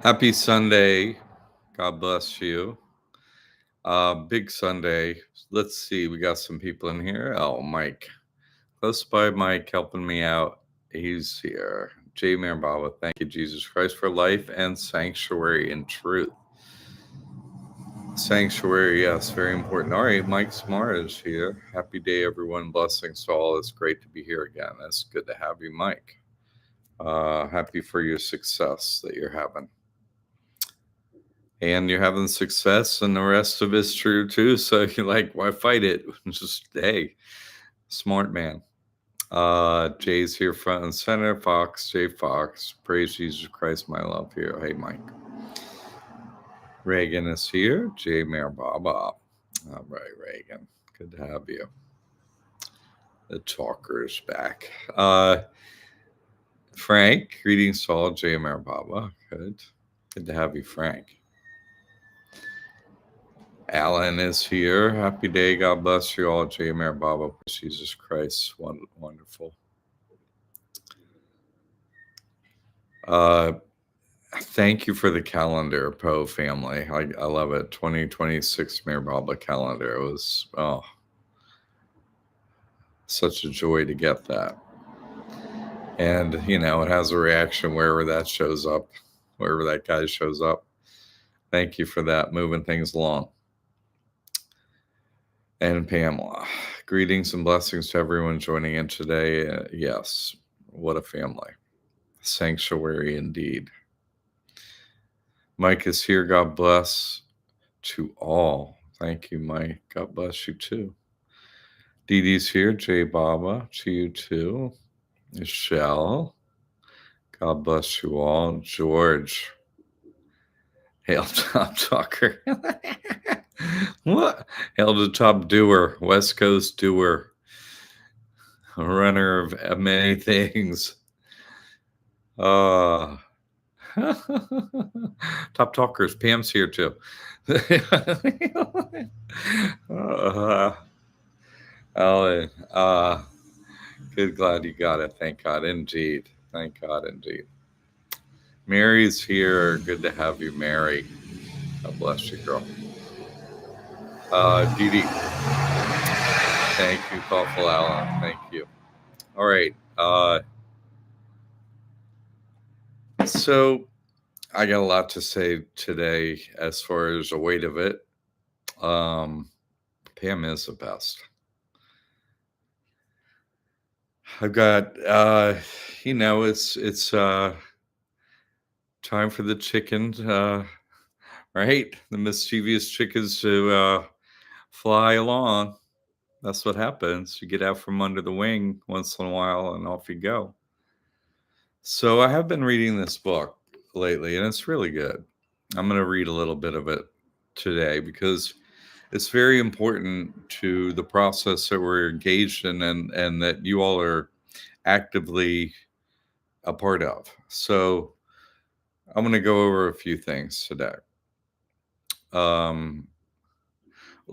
Happy Sunday. God bless you. Big Sunday. Let's see. We got some people in here. Oh, Mike. Close by Mike helping me out. He's here. J. Baba. Thank you, Jesus Christ, for life and sanctuary and truth. Sanctuary, yes, very important. All right, Mike Smart is here. Happy day, everyone. Blessings to all. It's great to be here again. It's good to have you, Mike. Happy for your success that you're having. And you're having success, and the rest of it's true too. So you're like, why fight it? Just hey, smart man. Jay's here front and center. Fox, Jay Fox. Praise Jesus Christ, my love here. Hey, Mike. Reagan is here. Jay Mayor Baba. All right, Reagan. Good to have you. The talker's back. Frank, greetings to all. Jay Mayor Baba. Good to have you, Frank. Alan is here. Happy day. God bless you all. J. Mayor Baba. Jesus Christ. Wonderful. Thank you for the calendar, Poe family. I love it. 2026 Mayor Baba calendar. It was such a joy to get that. And, it has a reaction wherever that shows up, wherever that guy shows up. Thank you for that, moving things along. And Pamela, greetings and blessings to everyone joining in today. Yes, what a family. Sanctuary indeed. Mike is here. God bless to all. Thank you, Mike. God bless you too. Dee Dee's here. Jay Baba, to you too. Michelle, God bless you all. George, hail top talker. What? Hail to top doer, West Coast doer, a runner of many things. Top talkers. Pam's here too. Alan, good, glad you got it. Thank God, indeed. Thank God, indeed. Mary's here. Good to have you, Mary. God bless you, girl. Dee Dee. Thank you, thoughtful Alan. Thank you. All right. So I got a lot to say today as far as the weight of it. Pam is the best. I've got, it's time for the chickens, right? The mischievous chickens to fly along. That's what happens. You get out from under the wing once in a while and off you go. So I have been reading this book lately, and it's really good. I'm going to read a little bit of it today because it's very important to the process that we're engaged in and that you all are actively a part of. So I'm going to go over a few things today.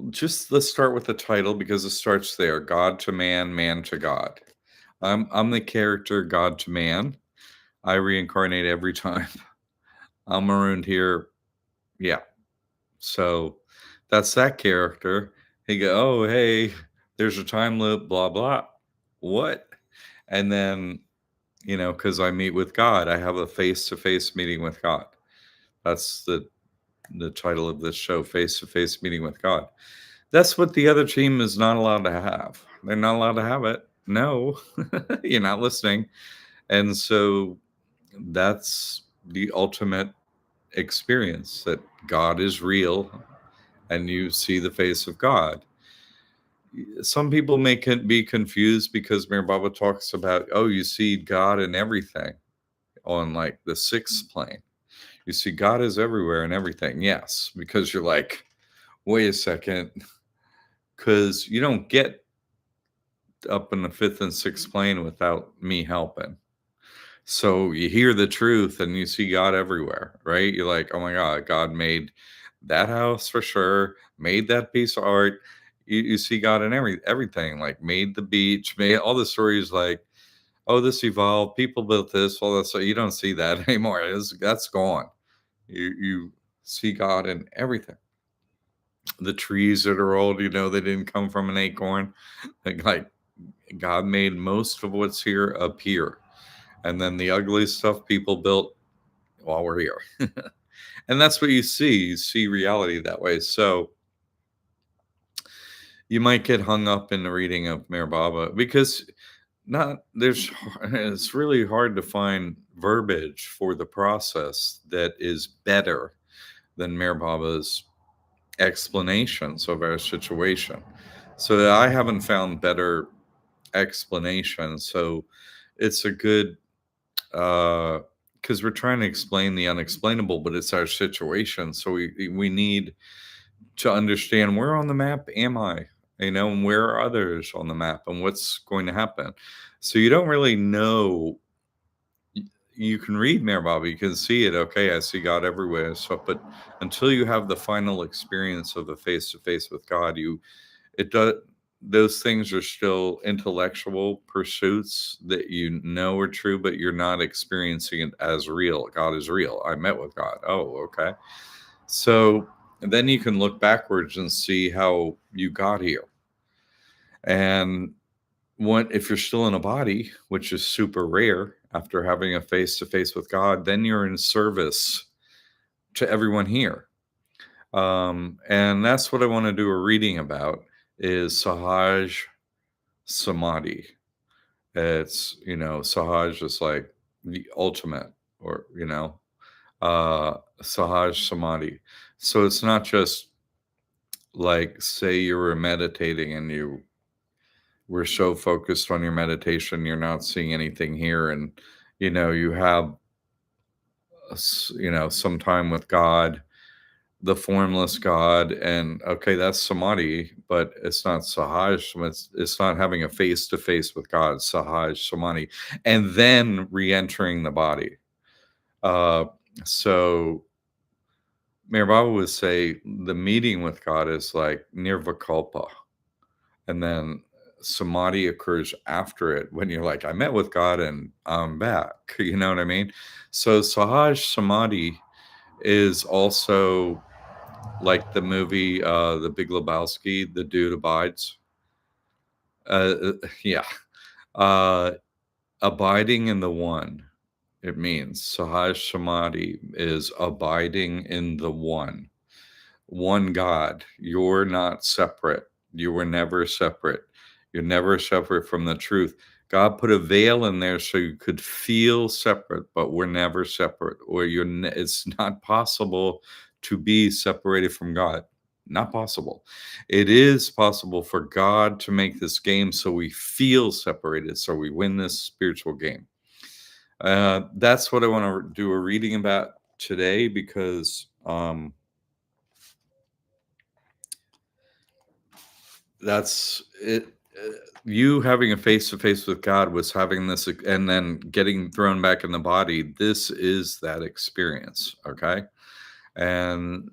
Just let's start with the title because it starts there. God to man, man to God. I'm the character God to man. I reincarnate every time I'm marooned here. Yeah. So that's that character. He go, oh, hey, there's a time loop, blah, blah. What? And then, because I meet with God, I have a face-to-face meeting with God. That's the title of this show, face-to-face meeting with God. That's what the other team is not allowed to have. They're not allowed to have it. No, you're not listening. And so that's the ultimate experience, that God is real and you see the face of God. Some people may be confused because Mayor Baba talks about, you see God in everything on like the sixth plane. You see God is everywhere and everything. Yes, because you're like, wait a second, because you don't get up in the fifth and sixth plane without me helping. So you hear the truth and you see God everywhere, right? You're like, oh my God, God made that house for sure, made that piece of art. You see God in everything, like made the beach, made all the stories like, oh, this evolved, people built this, all that. So you don't see that anymore. That's gone. You see God in everything. The trees that are old, they didn't come from an acorn. Like God made most of what's here appear. And then the ugly stuff people built while we're here. And that's what you see. You see reality that way. So you might get hung up in the reading of Meher Baba because not there's it's really hard to find verbiage for the process that is better than Meher Baba's explanations of our situation. So I haven't found better explanation. So it's a good because we're trying to explain the unexplainable, but it's our situation. So we need to understand where on the map am I, and where are others on the map, and what's going to happen. So you don't really know. You can read Meher Baba, you can see it. Okay, I see God everywhere. So, but until you have the final experience of the face to face with God, it does. Those things are still intellectual pursuits that are true, but you're not experiencing it as real. God is real. I met with God. Oh, okay. So then you can look backwards and see how you got here. And what if you're still in a body, which is super rare after having a face to face with God, then you're in service to everyone here. And that's what I want to do a reading about is Sahaj Samadhi. Sahaj is like the ultimate, or, Sahaj Samadhi. So it's not just like, say you were meditating and you were so focused on your meditation, you're not seeing anything here. And, you have, some time with God, the formless God, and okay, that's samadhi, but it's not sahaj. It's not having a face to face with God. Sahaj samadhi, and then re-entering the body. Uh, so Meher Baba would say the meeting with God is like nirvikalpa, and then samadhi occurs after it when you're like, I met with God and I'm back. You know what I mean? So sahaj samadhi is also like the movie, The Big Lebowski, the dude abides. Yeah. Uh, Abiding in the one. It means Sahaj Samadhi is abiding in the one God. You're not separate. You were never separate. You're never separate from the truth. God put a veil in there so you could feel separate, but we're never separate. Or it's not possible to be separated from God. Not possible. It is possible for God to make this game so we feel separated, so we win this spiritual game. That's what I want to do a reading about today because that's it. You having a face to face with God was having this, and then getting thrown back in the body. This is that experience. Okay. And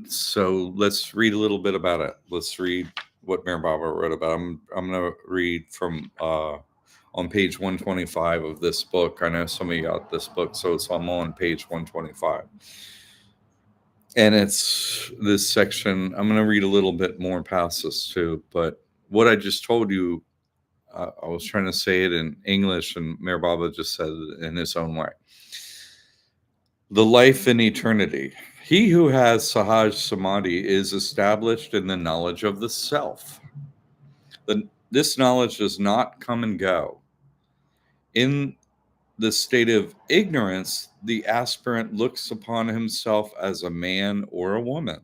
so let's read a little bit about it. Let's read what Meher Baba wrote about. I'm going to read from on page 125 of this book. I know some of you got this book, so I'm on page 125. And it's this section. I'm going to read a little bit more past this too, but what I just told you, I was trying to say it in English, and Meher Baba just said it in his own way. The life in eternity. He who has Sahaj Samadhi is established in the knowledge of the self. This knowledge does not come and go. In the state of ignorance, the aspirant looks upon himself as a man or a woman,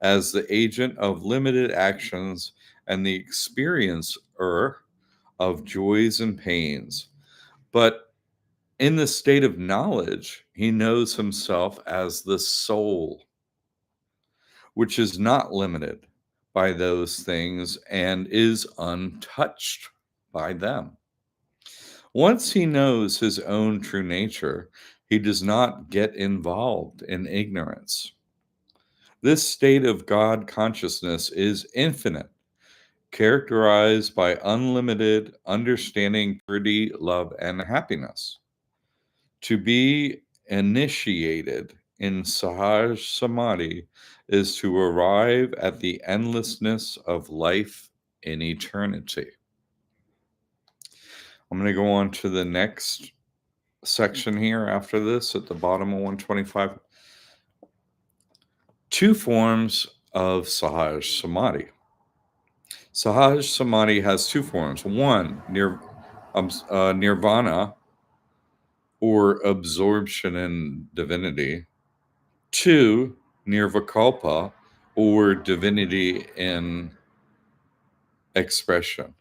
as the agent of limited actions and the experiencer of joys and pains. But in the state of knowledge, he knows himself as the soul, which is not limited by those things and is untouched by them. Once he knows his own true nature, he does not get involved in ignorance. This state of God consciousness is infinite, characterized by unlimited understanding, purity, love, and happiness. To be initiated in Sahaj Samadhi is to arrive at the endlessness of life in eternity. I'm going to go on to the next section here after this at the bottom of 125. Two forms of Sahaj Samadhi. Sahaj Samadhi has two forms. One, nirvana, or absorption in divinity. Two, nirvikalpa, or divinity in expression.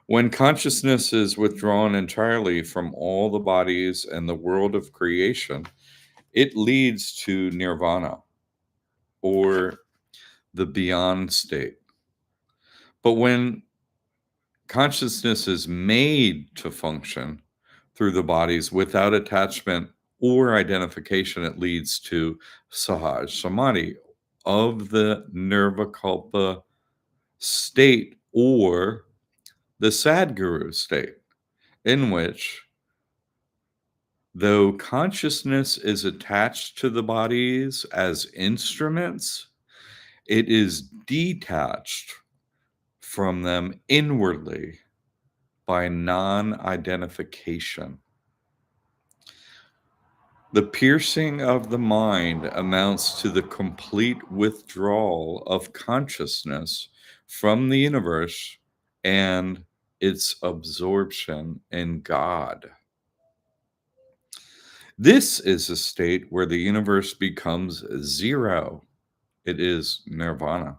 When consciousness is withdrawn entirely from all the bodies and the world of creation, it leads to nirvana, or the beyond state. But when consciousness is made to function through the bodies without attachment or identification, it leads to Sahaj Samadhi of the Nirvikalpa state, or the Sadguru state, in which, though consciousness is attached to the bodies as instruments, it is detached from them inwardly by non-identification. The piercing of the mind amounts to the complete withdrawal of consciousness from the universe and its absorption in God. This is a state where the universe becomes zero. It is nirvana.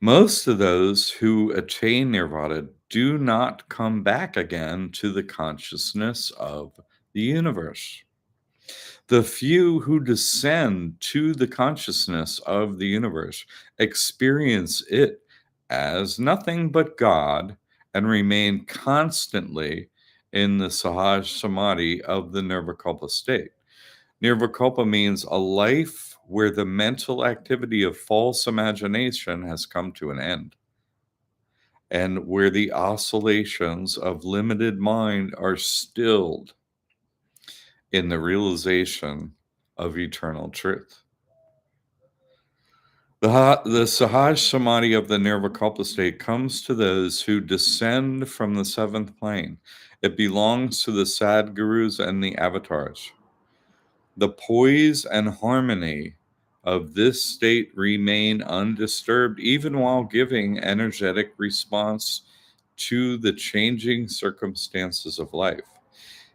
Most of those who attain nirvana do not come back again to the consciousness of the universe. The few who descend to the consciousness of the universe experience it as nothing but God and remain constantly in the Sahaj Samadhi of the Nirvikalpa state. Nirvikalpa means a life where the mental activity of false imagination has come to an end, and where the oscillations of limited mind are stilled in the realization of eternal truth. The Sahaj Samadhi of the Nirvikalpa state comes to those who descend from the seventh plane. It belongs to the Sadgurus and the avatars. The poise and harmony of this state remain undisturbed even while giving energetic response to the changing circumstances of life.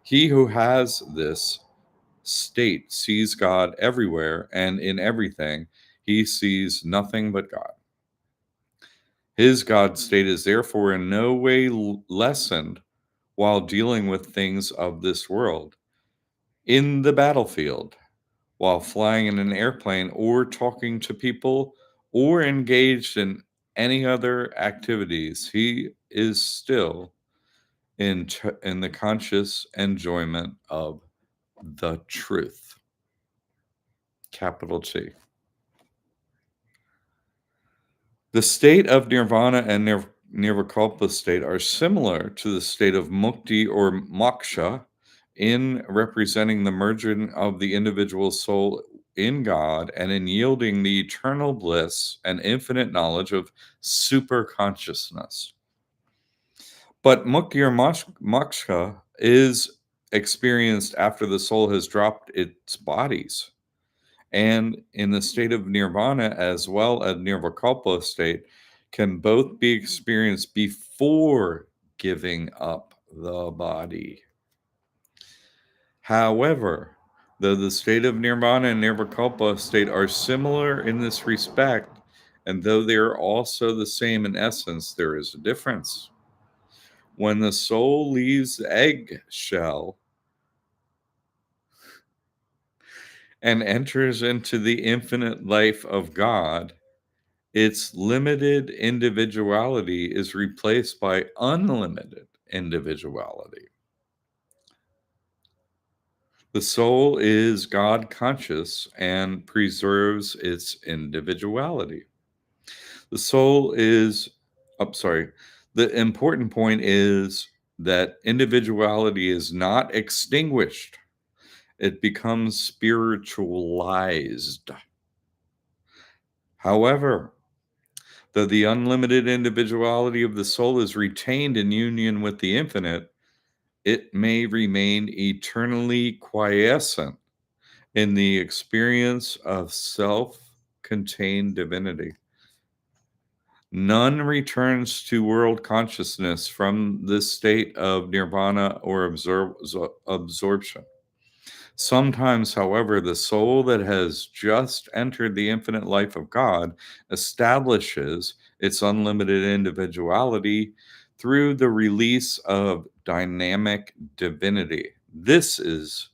He who has this state sees God everywhere and in everything. He sees nothing but God. His God state is therefore in no way lessened while dealing with things of this world, in the battlefield, while flying in an airplane, or talking to people, or engaged in any other activities. He is still in the conscious enjoyment of the truth. Capital T. The state of nirvana and nirvikalpa state are similar to the state of mukti or moksha in representing the merging of the individual soul in God and in yielding the eternal bliss and infinite knowledge of super consciousness. But mukti or moksha is experienced after the soul has dropped its bodies. And in the state of nirvana as well as nirvikalpa state can both be experienced before giving up the body. However, though the state of nirvana and nirvikalpa state are similar in this respect, and though they are also the same in essence, there is a difference. When the soul leaves the egg shell and enters into the infinite life of God, its limited individuality is replaced by unlimited individuality. The soul is God conscious and preserves its individuality. The soul is, the important point is that individuality is not extinguished It becomes spiritualized. However, though the unlimited individuality of the soul is retained in union with the infinite, it may remain eternally quiescent in the experience of self contained divinity. None returns to world consciousness from this state of nirvana or absorption. Sometimes, however, the soul that has just entered the infinite life of God establishes its unlimited individuality through the release of dynamic divinity. This is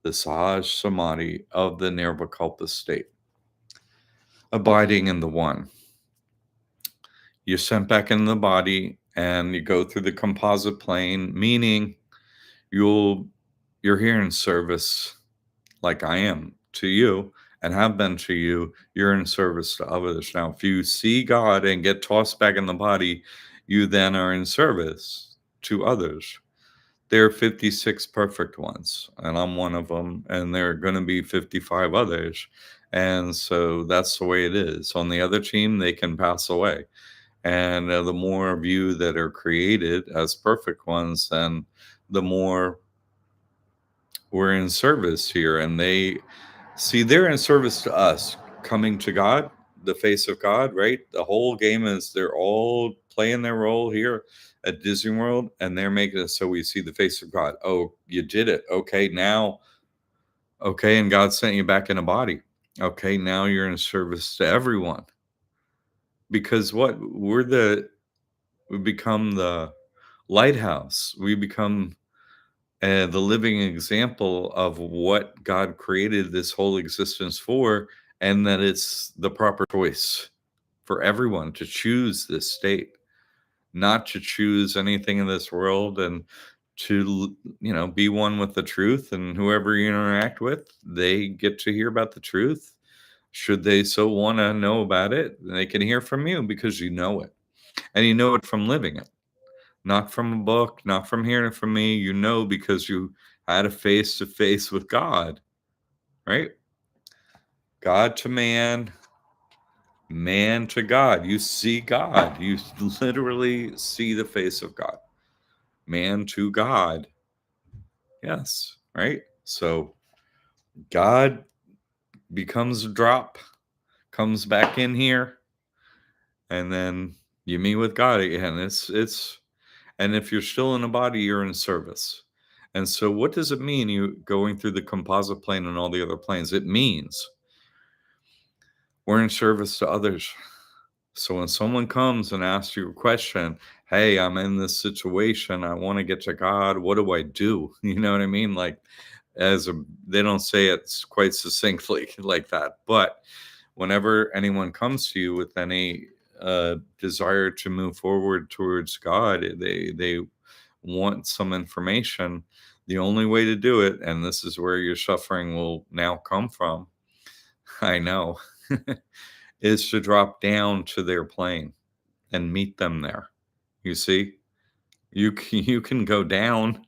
the Sahaj Samadhi of the Nirvikalpa state, abiding in the one. You're sent back in the body and you go through the composite plane, meaning you're here in service like I am to you and have been to you. You're in service to others. Now, if you see God and get tossed back in the body, you then are in service to others. There are 56 perfect ones, and I'm one of them, and there are going to be 55 others. And so that's the way it is. On the other team, they can pass away. And the more of you that are created as perfect ones, then the more we're in service here. And they're in service to us, coming to God, the face of God, right? The whole game is they're all playing their role here at Disney World, and they're making it so we see the face of God. Oh, you did it. Okay, now, okay, and God sent you back in a body. Okay, now you're in service to everyone. Because what we become the lighthouse. We become the living example of what God created this whole existence for, and that it's the proper choice for everyone to choose this state, not to choose anything in this world, and to be one with the truth. And whoever you interact with, they get to hear about the truth. Should they so want to know about it, they can hear from you because you know it, and you know it from living it, not from a book, not from hearing it from me. You know, because you had a face to face with God, right? God to man, man to God. You see God. You literally see the face of God. Man to God. Yes, right? So God becomes a drop, comes back in here, and then you meet with God again. It's and if you're still in a body, you're in service. And so what does it mean, you going through the composite plane and all the other planes? It means we're in service to others. So when someone comes and asks you a question, hey, I'm in this situation, I want to get to God, what do I do? You know what I mean? Like, they don't say it quite succinctly like that, but whenever anyone comes to you with any desire to move forward towards God, they want some information. The only way to do it, and this is where your suffering will now come from, I know, is to drop down to their plane and meet them there. You see, you can go down.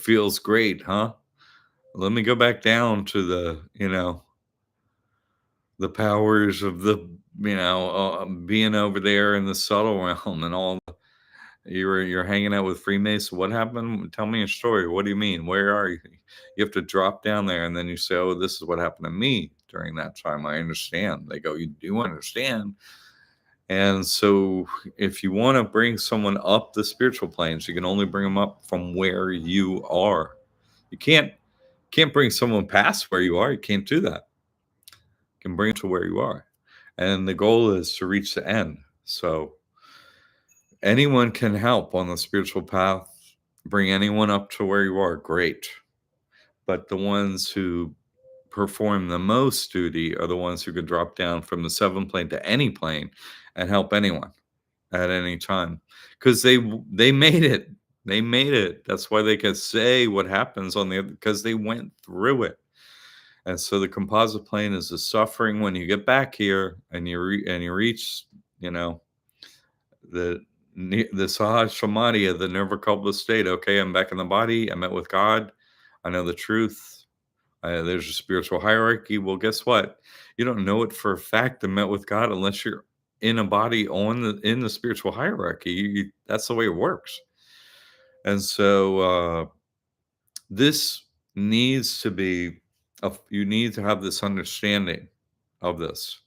Feels great, huh? Let me go back down to the powers of being over there in the subtle realm and all. You're hanging out with Freemason. What happened? Tell me a story. What do you mean? Where are you? You have to drop down there, and then you say, "Oh, this is what happened to me during that time." I understand. They go, "You do understand?" And so, if you want to bring someone up the spiritual planes, you can only bring them up from where you are. You can't bring someone past where you are. You can't do that. You can bring them to where you are, and the goal is to reach the end. So anyone can help on the spiritual path. Bring anyone up to where you are, great. But the ones who perform the most duty are the ones who can drop down from the seventh plane to any plane and help anyone at any time, because they made it. They made it. That's why they can say what happens on the other, because they went through it. And so the composite plane is the suffering when you get back here and you reach, you know, the Sahaj Samadhi of the Nirvikalpa state. Okay, I'm back in the body. I met with God. I know the truth. There's a spiritual hierarchy. Well, guess what? You don't know it for a fact and met with God unless you're in a body on in the spiritual hierarchy. That's the way it works. And so this needs to be, you need to have this understanding of this.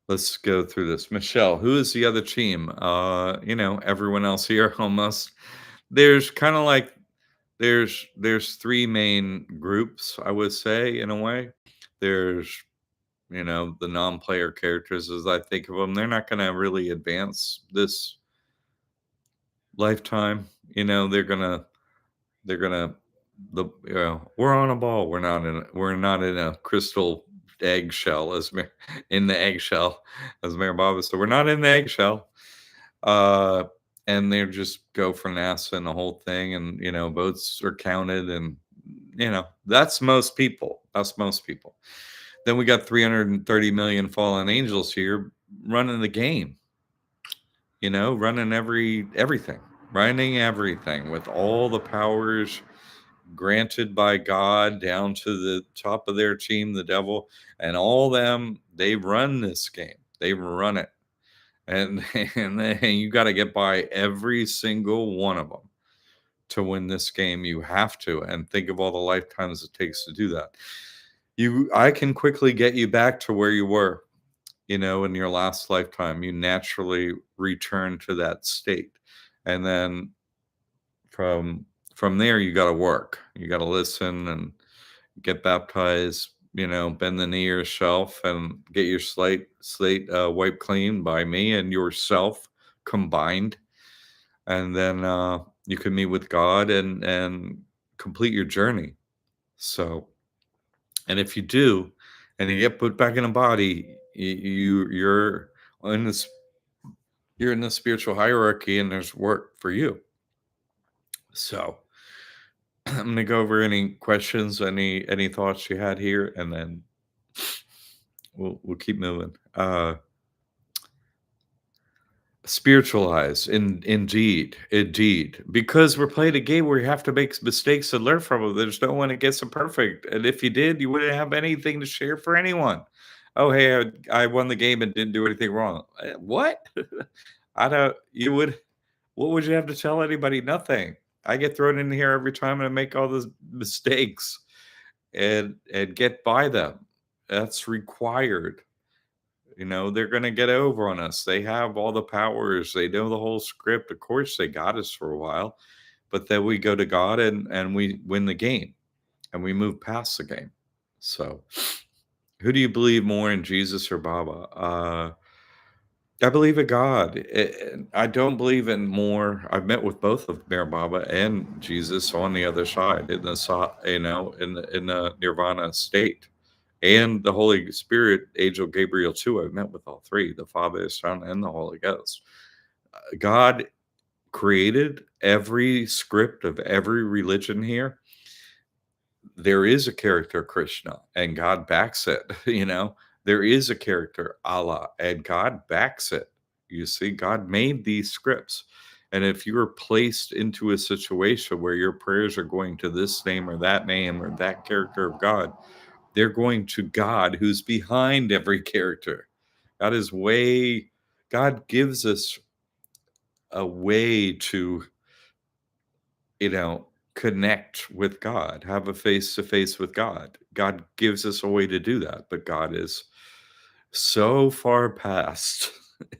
Let's go through this. Michelle, who is the other team? Everyone else here almost. There's kind of like there's three main groups, I would say, in a way. There's the non-player characters, as I think of them. They're not going to really advance this lifetime. They're gonna we're on a ball. We're not in a crystal eggshell in the eggshell, as Mayor Baba said. We're not in the eggshell. Uh and they just go for NASA and the whole thing, and votes are counted, and that's most people. That's most people. Then we got 330 million fallen angels here running the game, running running everything with all the powers granted by God down to the top of their team, the devil, and all them. They run this game. They run it, and and you got to get by every single one of them to win this game. You have to, and think of all the lifetimes it takes to do that. I can quickly get you back to where you were, in your last lifetime. You naturally return to that state, and then from there you got to work. You got to listen and get baptized, bend the knee yourself and get your slate wiped clean by me and yourself combined. And then you can meet with God and complete your journey. So, and if you do, and you get put back in a body, you're in this, you're in the spiritual hierarchy, and there's work for you. So I'm gonna go over any questions, any thoughts you had here, and then we'll keep moving. Spiritualize, indeed, because we're playing a game where you have to make mistakes and learn from them. There's no one that gets it perfect, and if you did, you wouldn't have anything to share for anyone. Oh, hey, I won the game and didn't do anything wrong. What? I don't. You would. What would you have to tell anybody? Nothing. I get thrown in here every time and I make all those mistakes and get by them. That's required. They're going to get over on us. They have all the powers. They know the whole script. Of course, they got us for a while, but then we go to God and we win the game and we move past the game. So, who do you believe more in, Jesus or Baba? I believe in God. I don't believe in more. I've met with both of Mayor Baba and Jesus on the other side in the Nirvana state, and the Holy Spirit, Angel Gabriel too. I've met with all three: the Father, the Son, and the Holy Ghost. God created every script of every religion here. There is a character Krishna, and God backs it. There is a character Allah, and God backs it. You see, God made these scripts. And if you are placed into a situation where your prayers are going to this name or that character of God, they're going to God, who's behind every character. God gives us a way to, connect with God, have a face to face with God. God gives us a way to do that, but God is so far past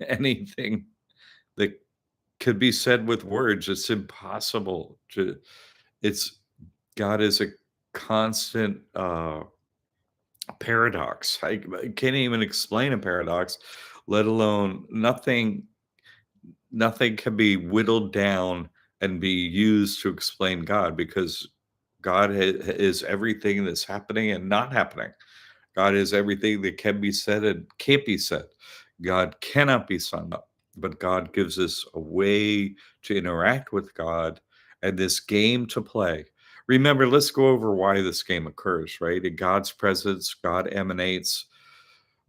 anything that could be said with words. It's impossible to, it's, God is a constant paradox. I can't even explain a paradox, let alone nothing can be whittled down and be used to explain God, because God is everything that's happening and not happening. God is everything that can be said and can't be said. God cannot be summed up, but God gives us a way to interact with God and this game to play. Remember, let's go over why this game occurs, right? In God's presence, God emanates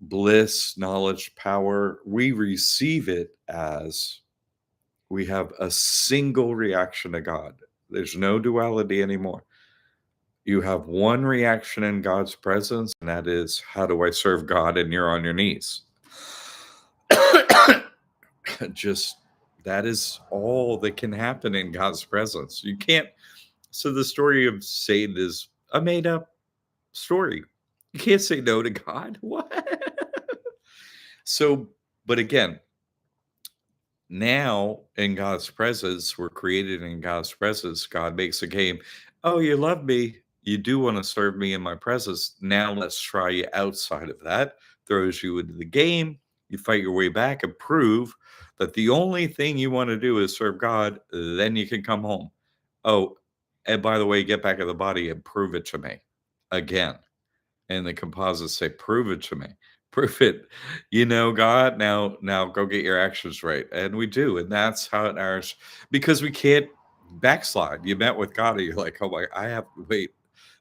bliss, knowledge, power. We receive it as we have a single reaction to God. There's no duality anymore. You have one reaction in God's presence, and that is, how do I serve God? And you're on your knees. Just that is all that can happen in God's presence. You can't. So the story of Satan is a made up story. You can't say no to God. What? So, but again, now in God's presence, we're created in God's presence. God makes a game. Oh, you love me. You do want to serve me in my presence. Now let's try you outside of that. Throws you into the game. You fight your way back and prove that the only thing you want to do is serve God. Then you can come home. Oh, and by the way, get back in the body and prove it to me again. And the composites say, "Prove it to me. Prove it. You know, God, now go get your actions right." And we do. And that's how it ours, because we can't backslide. You met with God and you're like, "Oh my, I have wait,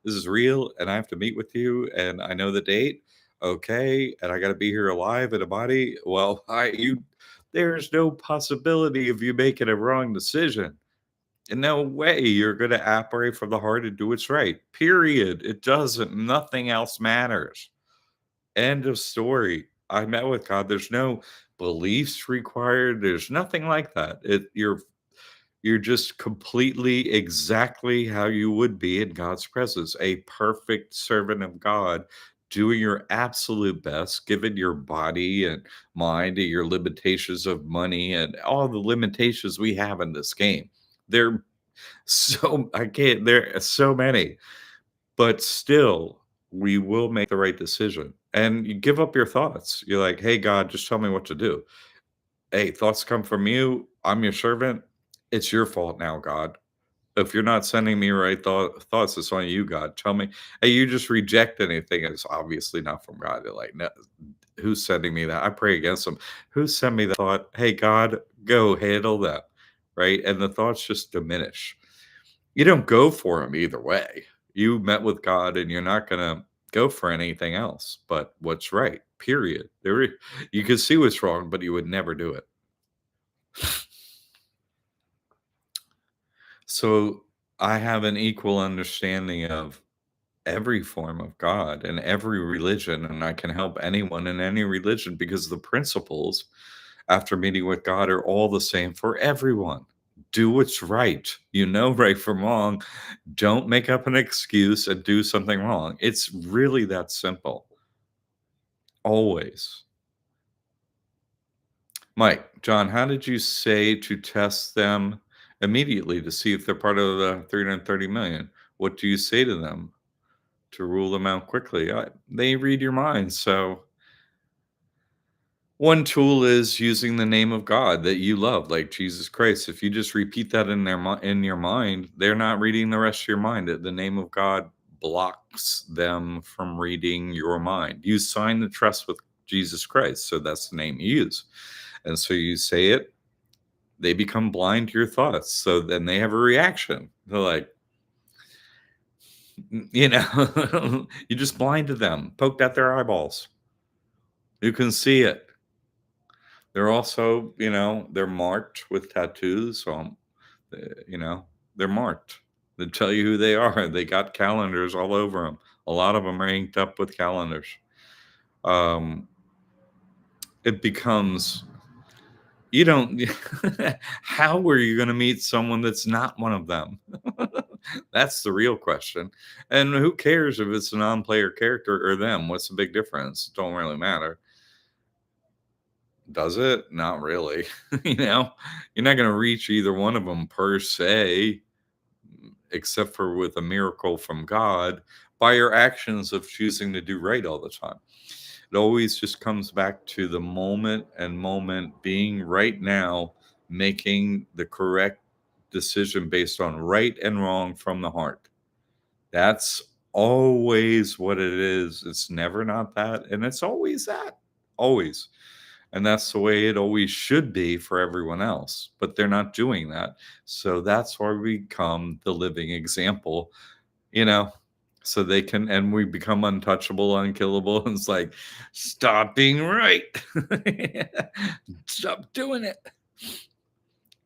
this is real, and I have to meet with you, and I know the date. Okay, and I gotta be here alive in a body. Well, I you there's no possibility of you making a wrong decision. In no way you're going to operate from the heart and do what's right. Period. It doesn't. Nothing else matters. End of story. I met with God. There's no beliefs required. There's nothing like that. You're just completely exactly how you would be in God's presence, a perfect servant of God, doing your absolute best, given your body and mind and your limitations of money and all the limitations we have in this game. They're so I can't. There are so many, but still, we will make the right decision. And you give up your thoughts. You're like, "Hey, God, just tell me what to do." Hey, thoughts come from you. I'm your servant. It's your fault now, God. If you're not sending me right thoughts, it's on you, God. Tell me. Hey, you just reject anything. It's obviously not from God. They're like, no, who's sending me that? I pray against them. Who sent me the thought? Hey, God, go handle that. Right. And the thoughts just diminish. You don't go for them either way. You met with God and you're not going to go for anything else but what's right. Period. You can see what's wrong, but you would never do it. So I have an equal understanding of every form of God and every religion, and I can help anyone in any religion because the principles after meeting with God are all the same for everyone. Do what's right. You know right from wrong. Don't make up an excuse and do something wrong. It's really that simple. Always. Mike, John, how did you say to test them immediately to see if they're part of the 330 million? What do you say to them to rule them out quickly? They read your mind. So one tool is using the name of God that you love, like Jesus Christ. If you just repeat that in your mind, they're not reading the rest of your mind. The name of God blocks them from reading your mind. You sign the trust with Jesus Christ, so that's the name you use. And so you say it, they become blind to your thoughts. So then they have a reaction. They're like, you just blinded them, poked out their eyeballs. You can see it. They're also, they're marked with tattoos. So, uh, you know, they're marked. They tell you who they are. They got calendars all over them. A lot of them are inked up with calendars. Um, it becomes, you don't, how are you going to meet someone that's not one of them? That's the real question. And who cares if it's a non-player character or them? What's the big difference? Don't really matter. Does it? Not really. You're not going to reach either one of them per se, except for with a miracle from God by your actions of choosing to do right all the time. It always just comes back to the moment being right now, making the correct decision based on right and wrong from the heart. That's always what it is. It's never not that. And it's always that. Always. And that's the way it always should be for everyone else. But they're not doing that. So that's why we become the living example, you know, so they can, and we become untouchable, unkillable. And it's like, stop being right. Stop doing it.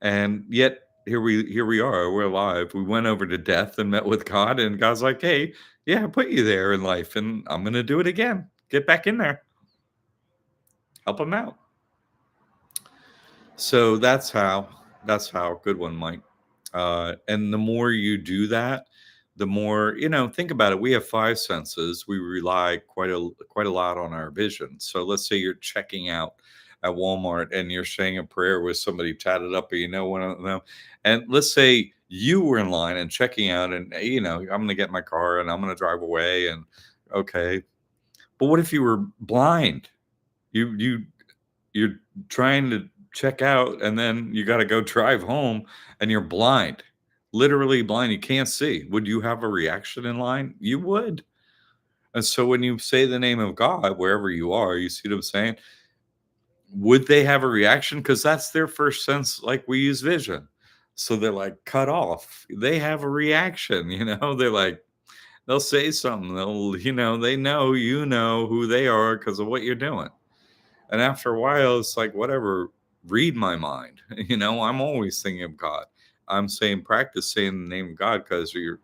And yet here we are. We're alive. We went over to death and met with God, and God's like, "Hey, yeah, I put you there in life, and I'm gonna do it again. Get back in there. Help them out." So that's how good one, Mike. And the more you do that, the more think about it. We have five senses. We rely quite a lot on our vision. So let's say you're checking out at Walmart and you're saying a prayer with somebody tatted up, or one of them. And let's say you were in line and checking out, and I'm going to get in my car and I'm going to drive away. And okay, but what if you were blind? You're trying to check out, and then you gotta go drive home, and you're blind, literally blind, you can't see. Would you have a reaction in line? You would. And so when you say the name of God, wherever you are, you see what I'm saying? Would they have a reaction? Because that's their first sense, like we use vision. So they're like cut off. They have a reaction, they're like, they'll say something. They know who they are because of what you're doing. And after a while, it's like, whatever, read my mind. I'm always thinking of God. I'm saying practice saying the name of God, because your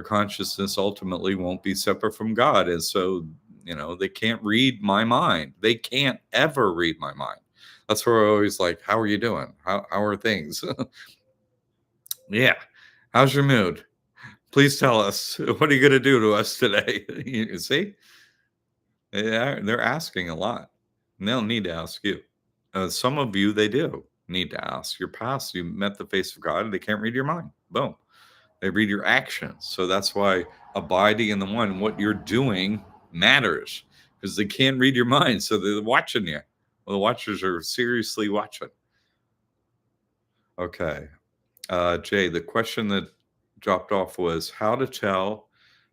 consciousness ultimately won't be separate from God. And so, they can't read my mind. They can't ever read my mind. That's where I always like, how are you doing? How are things? Yeah. How's your mood? Please tell us. What are you going to do to us today? You see? Yeah, they're asking a lot. And they don't need to ask you. Some of you, they do need to ask. Your past, you met the face of God, and they can't read your mind. Boom. They read your actions. So that's why abiding in the one, what you're doing matters, because they can't read your mind. So they're watching you. Well, the watchers are seriously watching. Okay. Jay, the question that dropped off was how to tell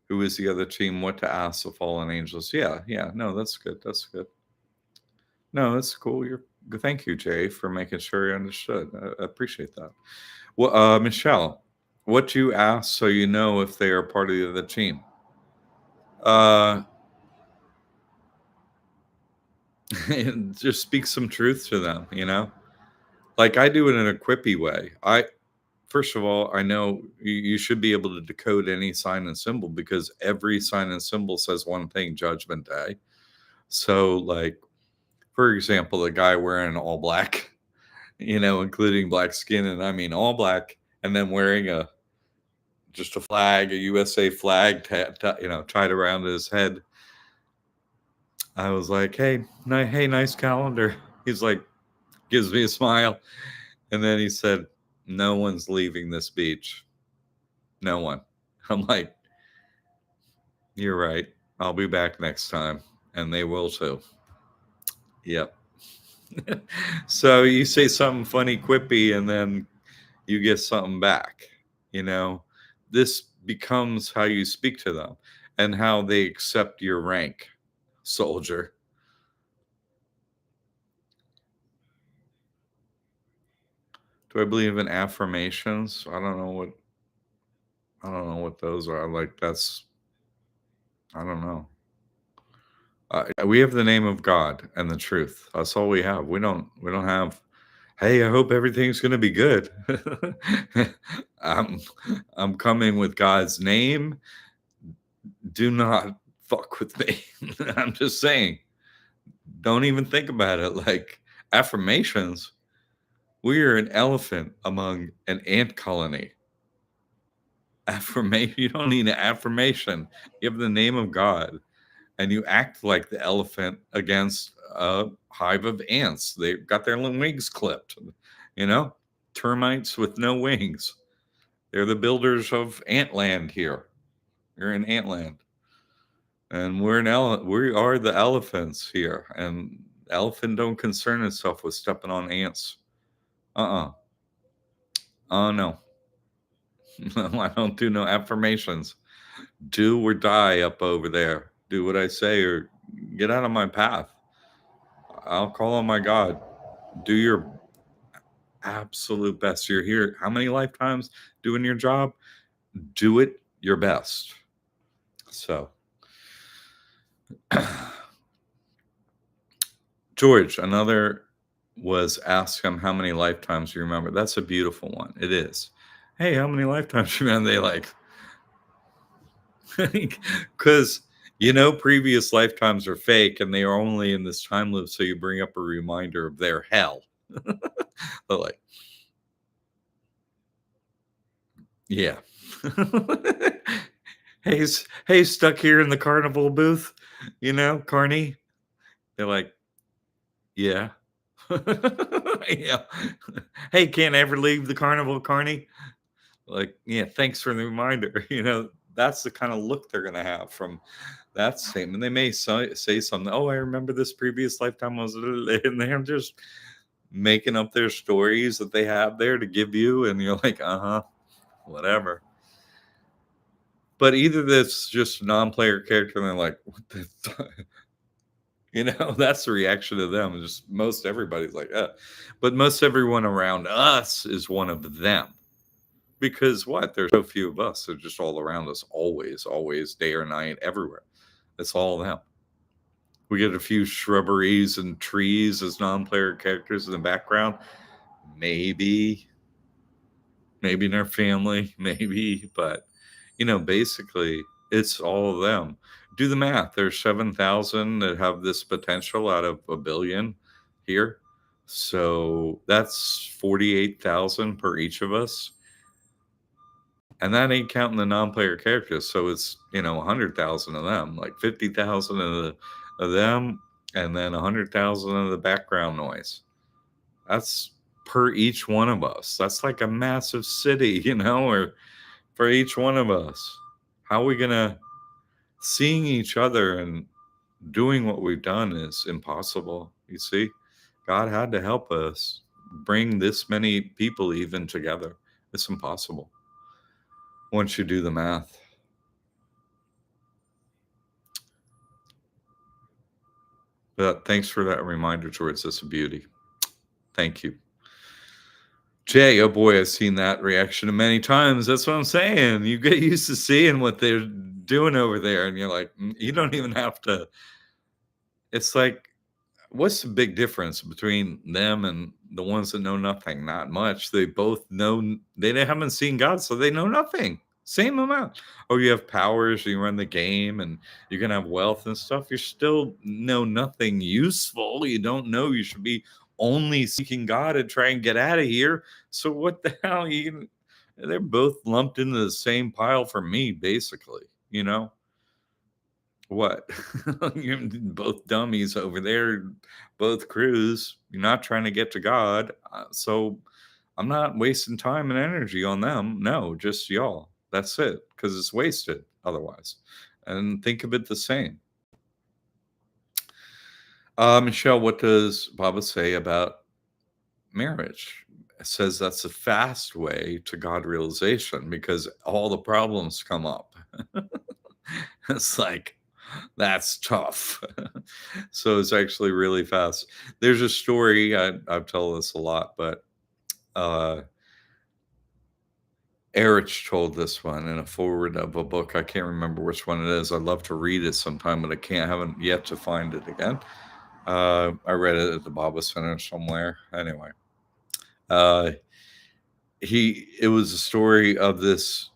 who is the other team, what to ask the fallen angels. Yeah. No, that's good. That's good. No, that's cool. Thank you, Jay, for making sure you understood. I appreciate that. Well, Michelle, what do you ask so you know if they are part of the other team? Uh, just speak some truth to them. Like I do it in a quippy way. First of all, I know you should be able to decode any sign and symbol, because every sign and symbol says one thing: Judgment Day. So, like, for example, the guy wearing all black, including black skin, and I mean all black, and then wearing just a flag, a USA flag, tied around his head. I was like, hey, nice calendar. He's like, gives me a smile, and then he said, no one's leaving this beach. No one. I'm like, you're right. I'll be back next time, and they will too. Yep. So you say something funny, quippy, and then you get something back. This becomes how you speak to them and how they accept your rank, soldier. Do I believe in affirmations? I don't know what those are. Like I don't know. We have the name of God and the truth. That's all we have. We don't have, hey, I hope everything's going to be good. I'm I'm coming with God's name. Do not fuck with me. I'm just saying. Don't even think about it. Like affirmations. We are an elephant among an ant colony. Affirmation. You don't need an affirmation. You have the name of God, and you act like the elephant against a hive of ants. They've got their wings clipped. You know, termites with no wings. They're the builders of Antland here. You're in Antland, and we are the elephants here. And elephant don't concern itself with stepping on ants. Oh no. No, I don't do no affirmations. Do or die up over there. Do what I say or get out of my path. I'll call on my God. Do your absolute best. You're here how many lifetimes doing your job? Do it your best. So, George, another was ask them how many lifetimes you remember. That's a beautiful one. It is. Hey, how many lifetimes you remember? They like, because previous lifetimes are fake and they are only in this time loop. So you bring up a reminder of their hell. They're like, yeah. Hey, stuck here in the carnival booth, Carney. They're like, yeah. Yeah. Hey, can't ever leave the carnival, Carney. Like, yeah, thanks for the reminder. That's the kind of look they're gonna have from that statement. They may say something. Oh, I remember this previous lifetime was, and they're just making up their stories that they have there to give you, and you're like, whatever. But either that's just a non-player character, and they're like, what the. That's the reaction to them. Just most everybody's like, but most everyone around us is one of them. Because what? There's so few of us. They're just all around us, always, always, day or night, everywhere. It's all them. We get a few shrubberies and trees as non-player characters in the background. Maybe in their family, maybe, but basically, it's all of them. Do the math. There's 7,000 that have this potential out of a billion here. So that's 48,000 per each of us. And that ain't counting the non-player characters. So it's, 100,000 of them, like 50,000 of them, and then 100,000 of the background noise. That's per each one of us. That's like a massive city, or for each one of us. How are we gonna seeing each other and doing what we've done is impossible. You see, God had to help us bring this many people even together. It's impossible once you do the math. But thanks for that reminder, towards this beauty. Thank you. Jay, oh boy, I've seen that reaction many times. That's what I'm saying. You get used to seeing what they're doing over there, and you're like, you don't even have to. It's like, what's the big difference between them and the ones that know nothing? Not much. They both know they haven't seen God, so they know nothing. Same amount. Oh, you have powers, you run the game, and you're gonna have wealth and stuff. You still know nothing useful. You don't know you should be only seeking God and try and get out of here. So what the hell? They're both lumped into the same pile for me, basically. What? You're both dummies over there, both crews. You're not trying to get to God. So I'm not wasting time and energy on them. No, just y'all. That's it. Because it's wasted otherwise. And think of it the same. Michelle, what does Baba say about marriage? It says that's a fast way to God realization because all the problems come up. It's like, that's tough. So it's actually really fast. There's a story, I've told this a lot, but Erich told this one in a forward of a book. I can't remember which one it is. I'd love to read it sometime, but haven't yet to find it again. I read it at the Baba Center somewhere. Anyway, it was a story of this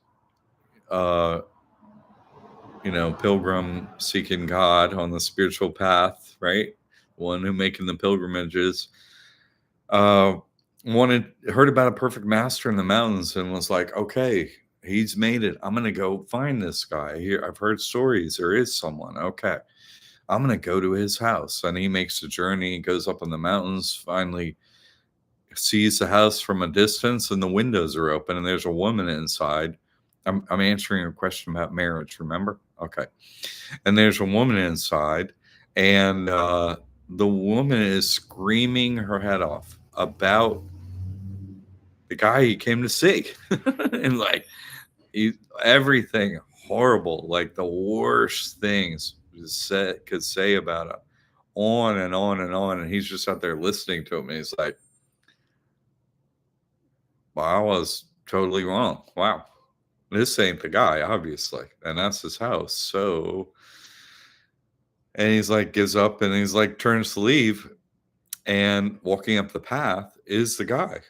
pilgrim seeking God on the spiritual path, right? One who making the pilgrimages, heard about a perfect master in the mountains and was like, okay, he's made it. I'm going to go find this guy here. I've heard stories. There is someone. Okay. I'm going to go to his house. And he makes the journey, goes up in the mountains, finally sees the house from a distance and the windows are open and there's a woman inside. I'm answering a question about marriage, remember? Okay. And there's a woman inside, and the woman is screaming her head off about the guy he came to see. And like, everything horrible, like the worst things could say about him, on and on and on. And he's just out there listening to him. And he's like, well, I was totally wrong. Wow. This ain't the guy, obviously. And that's his house. So, and he's like, gives up and he's like, turns to leave. And walking up the path is the guy.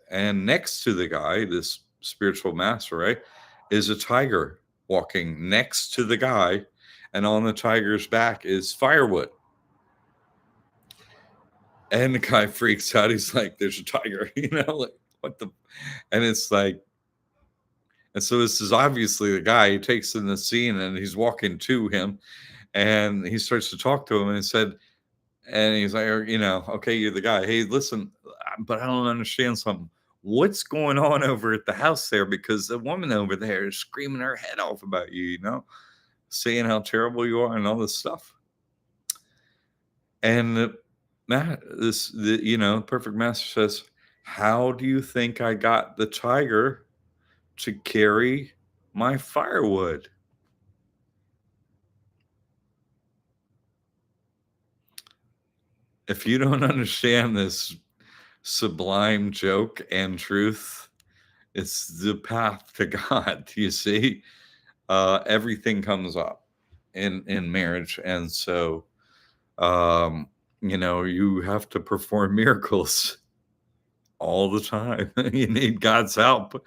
And next to the guy, this spiritual master, right, is a tiger walking next to the guy. And on the tiger's back is firewood. And the guy freaks out. He's like, there's a tiger, like, what the? And it's like, and so this is obviously the guy. He takes in the scene and he's walking to him and he starts to talk to him and he said, and he's like, okay, you're the guy. Hey, listen, but I don't understand something. What's going on over at the house there? Because the woman over there is screaming her head off about you, saying how terrible you are and all this stuff. And perfect master says, how do you think I got the tiger to carry my firewood? If you don't understand this sublime joke and truth, it's the path to God. You see, everything comes up in marriage, and so you have to perform miracles all the time. You need God's help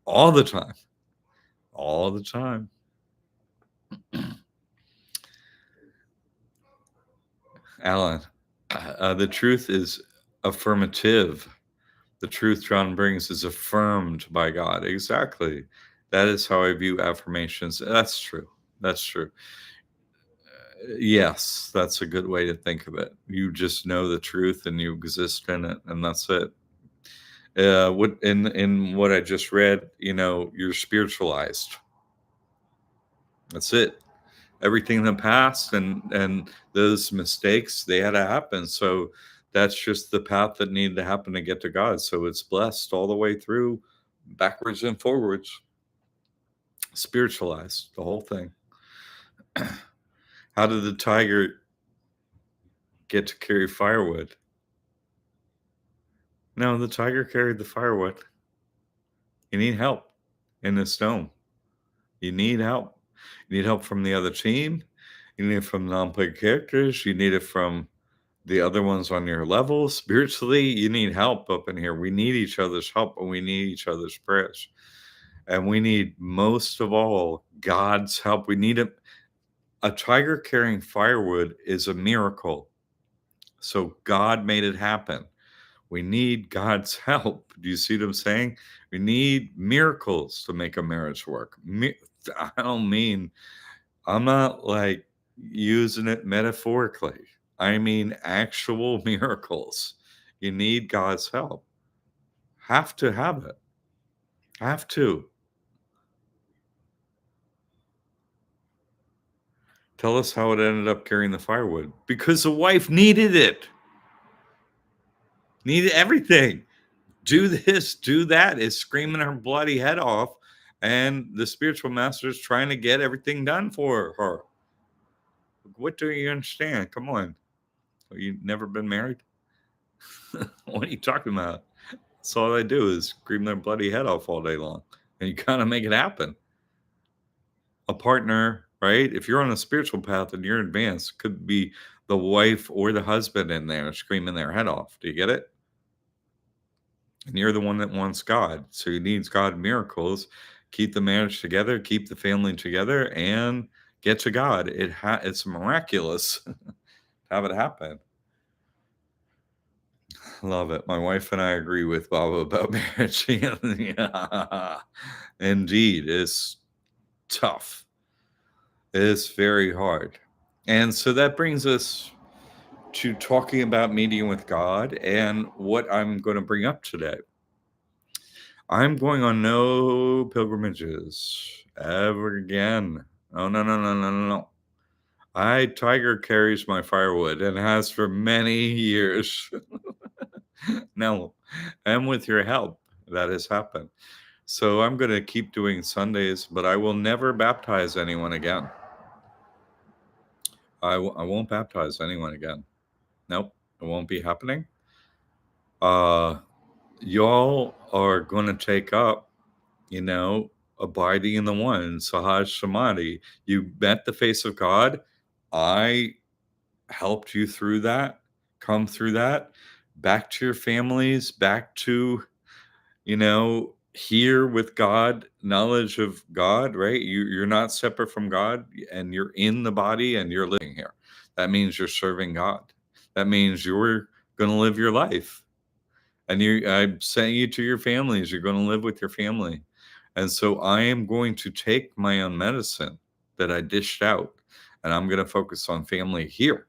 all the time, all the time. Alan, the truth is affirmative. The truth John brings is affirmed by God. Exactly. That is how I view affirmations. That's true. That's true. Yes, that's a good way to think of it. You just know the truth and you exist in it, and that's it. What in what I just read, you're spiritualized. That's it. Everything in the past and those mistakes, they had to happen. So that's just the path that needed to happen to get to God. So it's blessed all the way through, backwards and forwards, spiritualized, the whole thing. How did the tiger get to carry firewood? No, the tiger carried the firewood. You need help in this stone. You need help. You need help from the other team. You need it from non-player characters. You need it from the other ones on your level. Spiritually, you need help up in here. We need each other's help and we need each other's prayers. And we need, most of all, God's help. We need a tiger carrying firewood is a miracle. So God made it happen. We need God's help. Do you see what I'm saying? We need miracles to make a marriage work. I'm not like using it metaphorically. I mean actual miracles. You need God's help. Have to have it. Have to. Tell us how it ended up carrying the firewood. Because the wife needed it. Needed everything. Do this, do that. Is screaming her bloody head off. And the spiritual master is trying to get everything done for her. What do you understand? Come on. You never been married? What are you talking about? That's all they do is scream their bloody head off all day long. And you kind of make it happen. A partner, right? If you're on a spiritual path and you're advanced, could be the wife or the husband in there screaming their head off. Do you get it? And you're the one that wants God. So you need God miracles. Keep the marriage together, keep the family together, and get to God. It's miraculous to have it happen. Love it. My wife and I agree with Baba about marriage. Yeah. Indeed, it's tough. It's very hard. And so that brings us to talking about meeting with God and what I'm going to bring up today. I'm going on no pilgrimages ever again. Oh, no, no, no, no, no, no. Tiger carries my firewood and has for many years. No, and with your help, that has happened. So I'm going to keep doing Sundays, but I will never baptize anyone again. I won't baptize anyone again. Nope, it won't be happening. Y'all are going to take up, abiding in the one, Sahaj Samadhi. You met the face of God. I helped you through that. come through that, back to your families, back to, here with God, knowledge of God, right? You're not separate from God, and you're in the body and you're living here. That means you're serving God. That means you're going to live your life. And I'm saying you to your families, you're going to live with your family. And so I am going to take my own medicine that I dished out, and I'm going to focus on family here.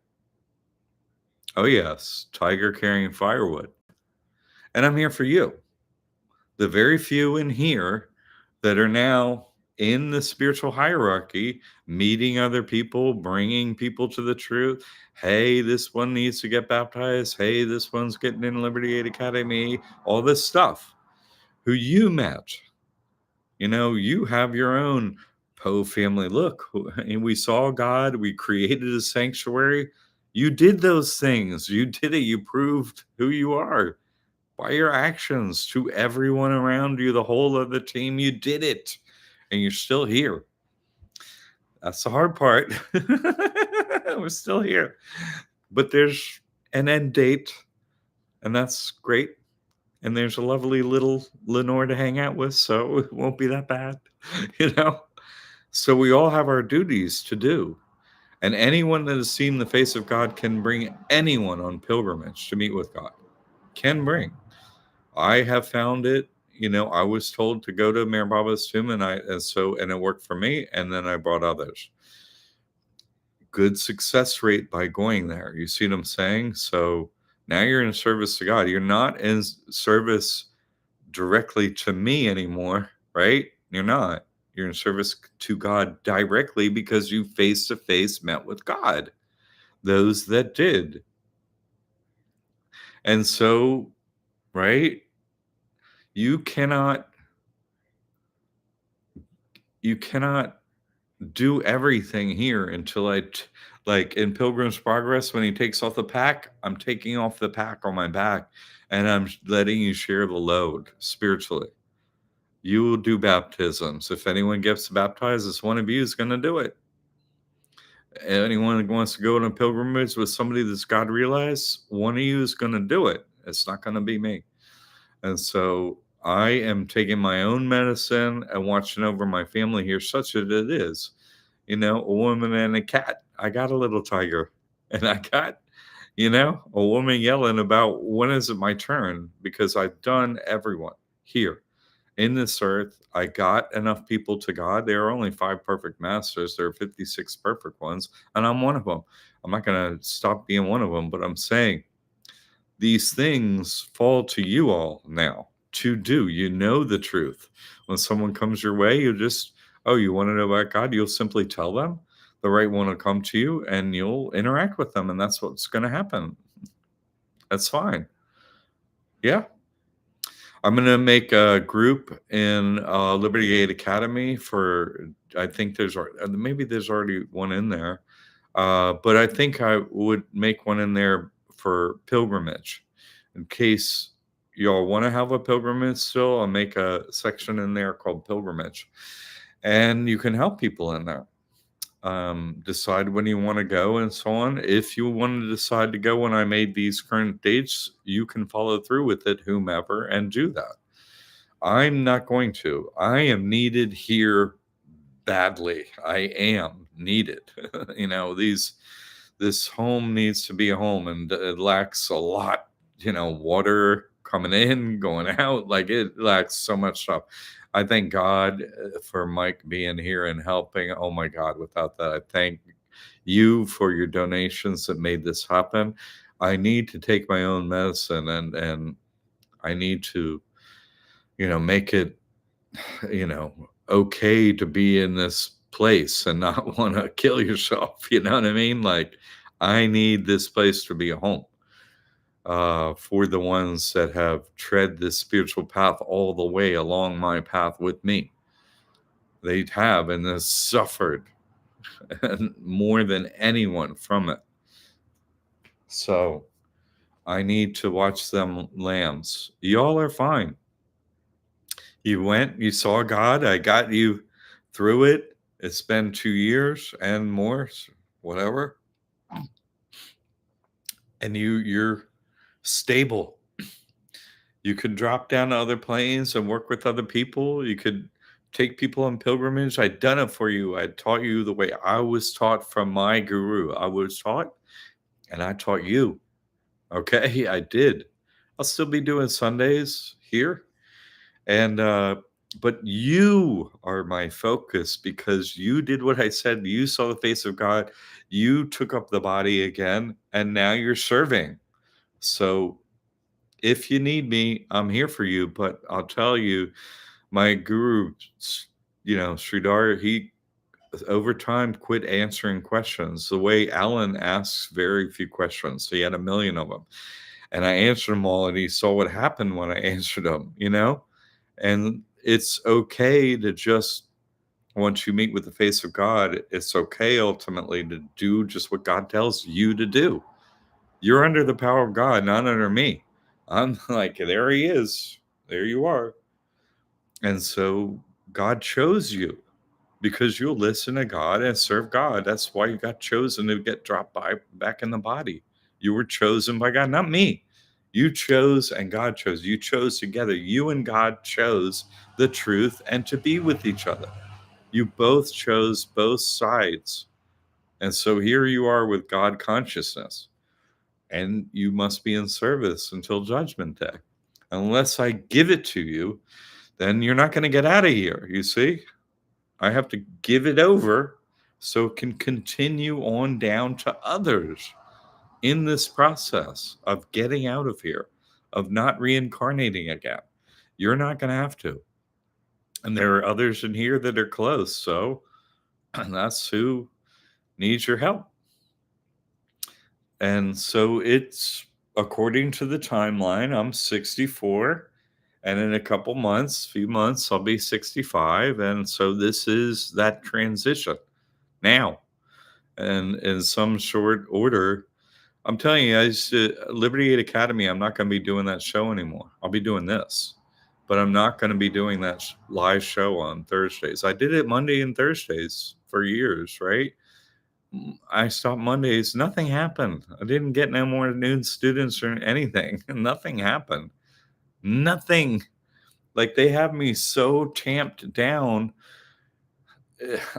Oh, yes, tiger carrying firewood. And I'm here for you. The very few in here that are now in the spiritual hierarchy, meeting other people, bringing people to the truth. Hey, this one needs to get baptized. Hey, this one's getting in Liberty Aid Academy, all this stuff. Who you met. You have your own Poe family. Look, and we saw God. We created a sanctuary. You did those things. You did it. You proved who you are by your actions to everyone around you, the whole of the team. You did it, and you're still here. That's the hard part. We're still here, but there's an end date, and that's great. And there's a lovely little Lenore to hang out with, so it won't be that bad, you know? So we all have our duties to do. And anyone that has seen the face of God can bring anyone on pilgrimage to meet with God. Can bring. I have found it. I was told to go to Mayor Baba's tomb, and it worked for me. And then I brought others. Good success rate by going there. You see what I'm saying? So now you're in service to God. You're not in service directly to me anymore, right? You're not. You're in service to God directly because you face to face met with God. Those that did. And so, right? You cannot do everything here until like in Pilgrim's Progress, when he takes off the pack, I'm taking off the pack on my back and I'm letting you share the load spiritually. You will do baptisms. If anyone gets baptized, this one of you is going to do it. Anyone that wants to go on a pilgrimage with somebody that's God realized, one of you is going to do it. It's not going to be me. And so I am taking my own medicine and watching over my family here, such that it is, a woman and a cat. I got a little tiger, and I got, a woman yelling about when is it my turn, because I've done everyone here in this earth. I got enough people to God. There are only 5 perfect masters. There are 56 perfect ones, and I'm one of them. I'm not going to stop being one of them, but I'm saying these things fall to you all now to do. You know the truth. When someone comes your way, you just, you want to know about God, you'll simply tell them. The right one will come to you, and you'll interact with them, and that's what's going to happen. That's fine. Yeah. I'm going to make a group in Liberty Aid Academy for, I think maybe there's already one in there. But I think I would make one in there for pilgrimage. In case y'all want to have a pilgrimage still, I'll make a section in there called pilgrimage. And you can help people in there. Decide when you want to go and so on. If you want to decide to go when I made these current dates, you can follow through with it, whomever, and do that. I'm not going to. I am needed here badly. I am needed. This home needs to be a home, and it lacks a lot. Water coming in, going out, like it lacks so much stuff. I thank God for Mike being here and helping. Oh my God, without that, I thank you for your donations that made this happen. I need to take my own medicine, and I need to, make it, okay to be in this place and not want to kill yourself. You know what I mean? Like, I need this place to be a home for the ones that have tread this spiritual path all the way along my path with me. They have, and have suffered more than anyone from it. So I need to watch them lambs. Y'all are fine. You went, you saw God. I got you through it. It's been 2 years and more, whatever. and you're stable. You could drop down to other planes and work with other people. You could take people on pilgrimage. I'd done it for you. I taught you the way I was taught from my guru. I was taught, and I taught you. Okay, I did. I'll still be doing Sundays here, and but you are my focus because you did what I said. You saw the face of God. You took up the body again, and now you're serving. So if you need me, I'm here for you. But I'll tell you, my guru, Sridhar, he over time quit answering questions the way Alan asks very few questions. He had a million of them. And I answered them all, and he saw what happened when I answered them. And it's okay to just, once you meet with the face of God, it's okay ultimately to do just what God tells you to do. You're under the power of God, not under me. I'm like, there he is. There you are. And so God chose you because you'll listen to God and serve God. That's why you got chosen to get dropped back in the body. You were chosen by God, not me. You chose and God chose. You chose together. You and God chose the truth and to be with each other. You both chose both sides. And so here you are with God consciousness, and you must be in service until judgment day. Unless I give it to you, then you're not going to get out of here. You see, I have to give it over so it can continue on down to others in this process of getting out of here, of not reincarnating again. You're not going to have to. And there are others in here that are close. So that's who needs your help. And so it's according to the timeline, I'm 64. And in a few months, I'll be 65. And so this is that transition now. And in some short order, I'm telling you guys, Liberty Aid Academy, I'm not going to be doing that show anymore. I'll be doing this, but I'm not going to be doing that live show on Thursdays. I did it Monday and Thursdays for years, right? I stopped Mondays. Nothing happened. I didn't get no more new students or anything. Nothing happened. Nothing. Like, they have me so tamped down.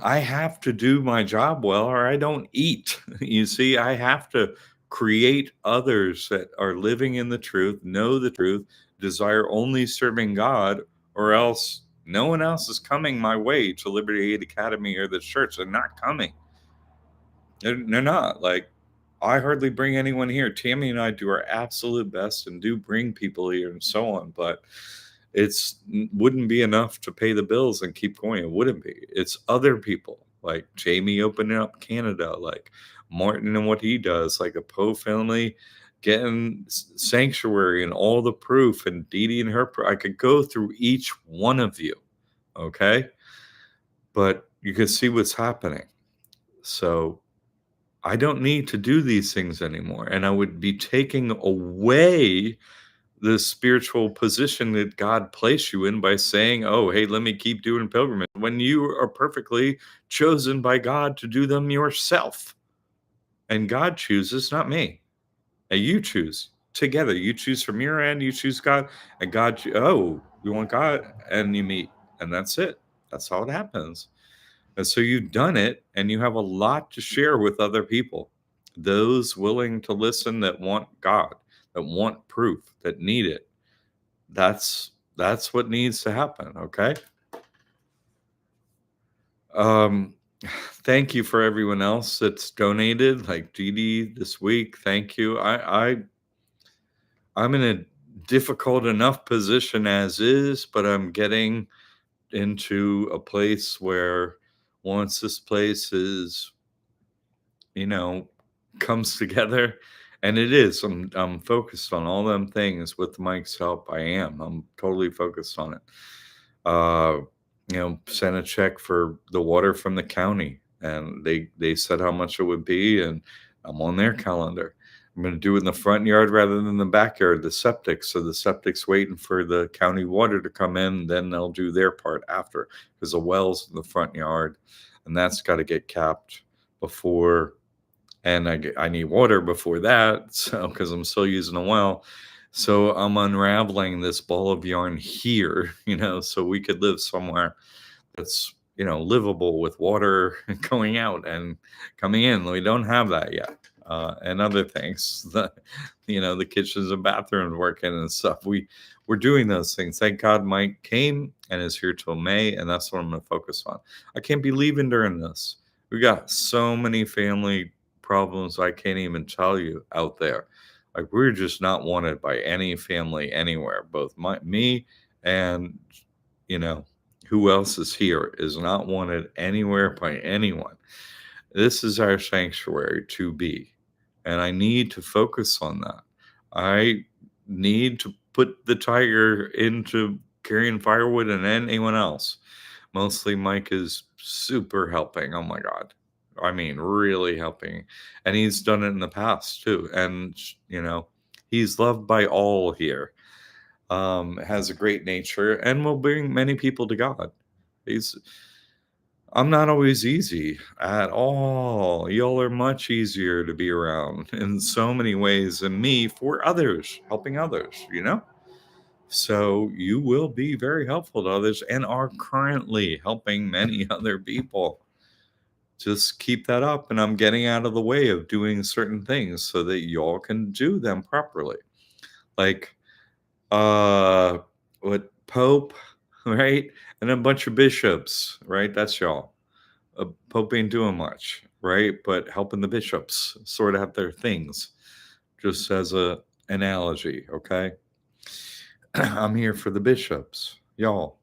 I have to do my job well or I don't eat. You see, I have to create others that are living in the truth, know the truth, desire only serving God, or else no one else is coming my way to Liberty Aid Academy or the church. They're not coming. They're not. Like, I hardly bring anyone here. Tammy and I do our absolute best and do bring people here and so on, but it's wouldn't be enough to pay the bills and keep going. It wouldn't be. It's other people like Jamie opening up Canada, like Martin and what he does, like a Poe family getting sanctuary and all the proof, and Dee Dee and her. I could go through each one of you, okay? But you can see what's happening. So I don't need to do these things anymore, and I would be taking away the spiritual position that God placed you in by saying, oh, hey, let me keep doing pilgrimage, when you are perfectly chosen by God to do them yourself. And God chooses, not me. And you choose together. You choose from your end, you choose God, and God, oh, you want God, and you meet. And that's it. That's how it happens. And so you've done it, and you have a lot to share with other people. Those willing to listen, that want God, that want proof, that need it. That's what needs to happen. Okay. Thank you for everyone else that's donated, like Dee Dee this week. Thank you. I'm in a difficult enough position as is, but I'm getting into a place where once this place is, comes together, and it is, I'm focused on all them things with Mike's help. I'm totally focused on it. Sent a check for the water from the county, and they said how much it would be, and I'm on their calendar. I'm going to do it in the front yard rather than the backyard, the septic. So the septic's waiting for the county water to come in, then they'll do their part after, because the well's in the front yard, and that's got to get capped before and I need water before that, so because I'm still using a well. So I'm unraveling this ball of yarn here, so we could live somewhere that's livable with water going out and coming in. We don't have that yet, and other things. The kitchens and bathrooms working and stuff. We're doing those things. Thank God Mike came and is here till May, and that's what I'm going to focus on. I can't be leaving during this. We got so many family problems I can't even tell you out there. Like, we're just not wanted by any family anywhere. Both me and you know who else is here is not wanted anywhere by anyone. This is our sanctuary to be, and I need to focus on that. I need to put the tiger into carrying firewood and anyone else. Mostly Mike is super helping. Oh my God. I mean, really helping. And he's done it in the past too. And, he's loved by all here. Has a great nature and will bring many people to God. He's I'm not always easy at all. Y'all are much easier to be around in so many ways than me for others, helping others. So you will be very helpful to others and are currently helping many other people. Just keep that up. And I'm getting out of the way of doing certain things so that y'all can do them properly. Like, uh, what, Pope, right? And a bunch of bishops, right? That's y'all. Pope ain't doing much, right? But helping the bishops sort of have their things, just as a analogy, okay? I'm here for the bishops, y'all.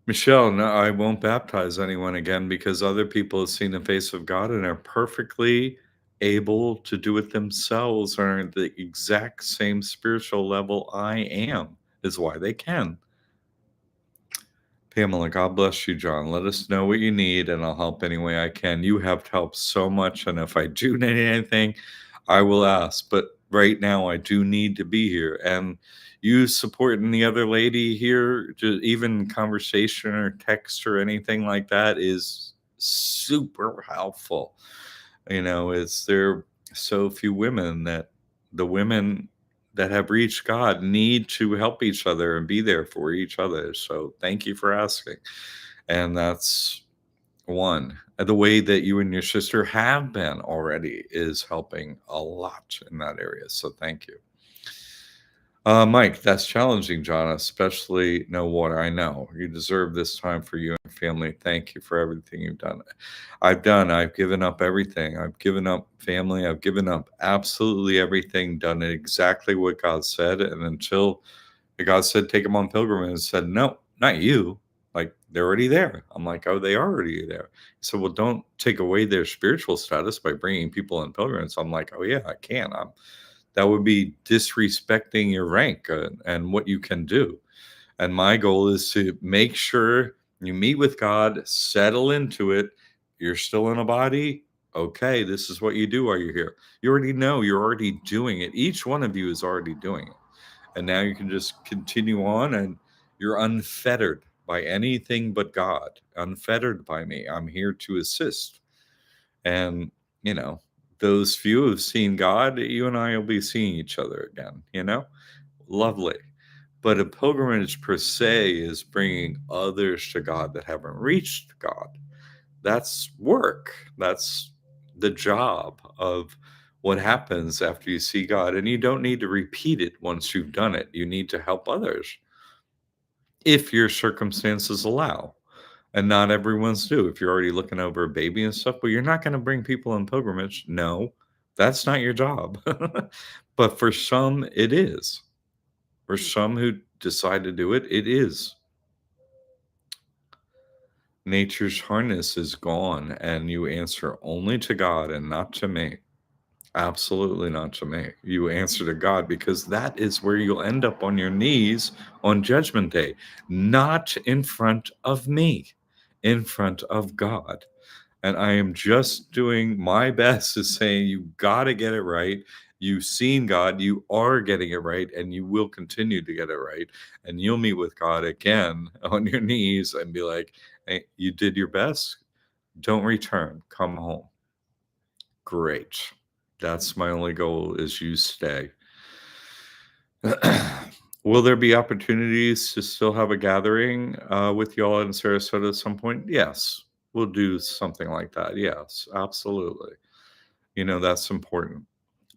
Michelle, no, I won't baptize anyone again because other people have seen the face of God and are perfectly able to do it themselves, or at the exact same spiritual level I am, is why they can. Pamela, God bless you, John. Let us know what you need, and I'll help any way I can. You have helped so much, and if I do need anything, I will ask. But right now, I do need to be here. And you supporting the other lady here, just even conversation or text or anything like that, is super helpful. It's there so few women that the women that have reached God need to help each other and be there for each other. So thank you for asking. And that's one. The way that you and your sister have been already is helping a lot in that area. So thank you. Mike, that's challenging, John, especially no water. I know you deserve this time for you and your family. Thank you for everything you've done. I've given up everything. I've given up family. I've given up absolutely everything, done exactly what God said. And until God said, take them on pilgrimage, and said, no, not you. Like, they're already there. I'm like, oh, they are already there. So, well, don't take away their spiritual status by bringing people on pilgrimage. I'm like, oh, yeah, I can. That would be disrespecting your rank and what you can do. And my goal is to make sure you meet with God, settle into it. You're still in a body. Okay, this is what you do while you're here. You already know, you're already doing it. Each one of you is already doing it. And now you can just continue on, and you're unfettered by anything but God, unfettered by me. I'm here to assist. And, those few who've seen God, you and I will be seeing each other again. Lovely. But a pilgrimage per se is bringing others to God that haven't reached God. That's work. That's the job of what happens after you see God. And you don't need to repeat it once you've done it. You need to help others if your circumstances allow. And not everyone's do. If you're already looking over a baby and stuff, but you're not going to bring people on pilgrimage. No, that's not your job. But for some, it is. For some who decide to do it, it is. Nature's harness is gone, and you answer only to God and not to me. Absolutely not to me. You answer to God, because that is where you'll end up on your knees on Judgment Day, not in front of me, in front of God. And I am just doing my best to say, you got to get it right. you've seen God, you are getting it right, and you will continue to get it right. And you'll meet with God again on your knees and be like, hey, you did your best. Don't return. Come home. Great. That's my only goal is you stay. Will there be opportunities to still have a gathering with y'all in Sarasota at some point? Yes. We'll do something like that. Yes, absolutely. That's important.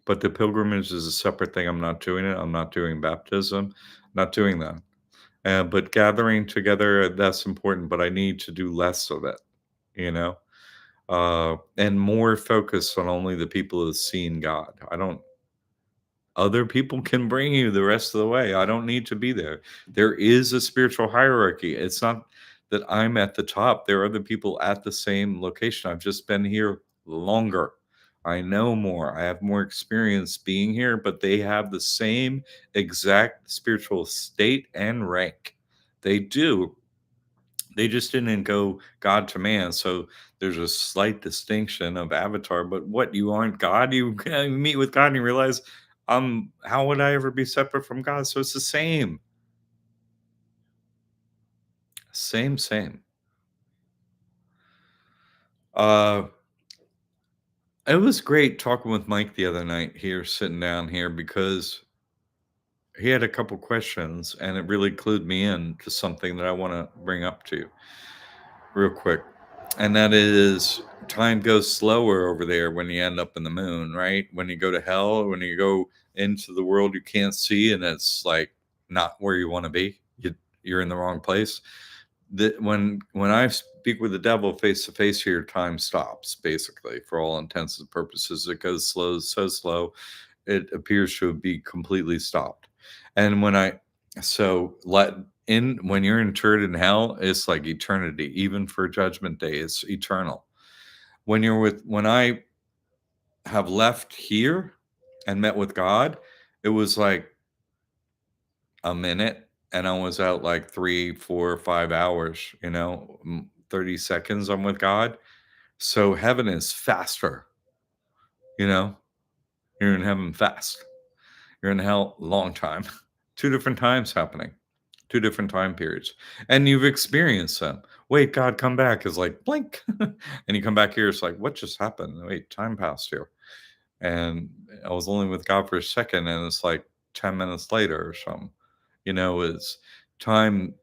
But the pilgrimage is a separate thing. I'm not doing it. I'm not doing baptism. Not doing that. But gathering together, that's important. But I need to do less of it, you know, and more focus on only the people who've seen God. Other people can bring you the rest of the way. I don't need to be there. There is a spiritual hierarchy. It's not that I'm at the top. There are other people at the same location. I've just been here longer. I know more. I have more experience being here, but they have the same exact spiritual state and rank. They do. They just didn't go God to man. So there's a slight distinction of avatar, but what you aren't God, you meet with God and you realize, how would I ever be separate from God? So it's the same. Same. Uh it was great talking with Mike the other night here, sitting down here, because he had a couple questions and it really clued me in to something that I want to bring up to you real quick. And that is, time goes slower over there when you end up in the moon, right? When you go to hell, when you go into the world you can't see, and it's like not where you want to be. You're in the wrong place. When I speak with the devil face to face here, time stops basically for all intents and purposes. It goes slow, so slow, it appears to be completely stopped. And when you're interred in hell, it's like eternity. Even for Judgment Day, it's eternal. When I have left here and met with God, it was like a minute, and I was out like 3, 4, 5 hours. 30 seconds. I'm with God. So heaven is faster. You know, you're in heaven fast. You're in hell long time. Two different times happening. Two different time periods, and you've experienced them. Wait, God, come back is like blink, and you come back here. It's like, what just happened? Wait, time passed here, and I was only with God for a second, and it's like 10 minutes later or something. It's time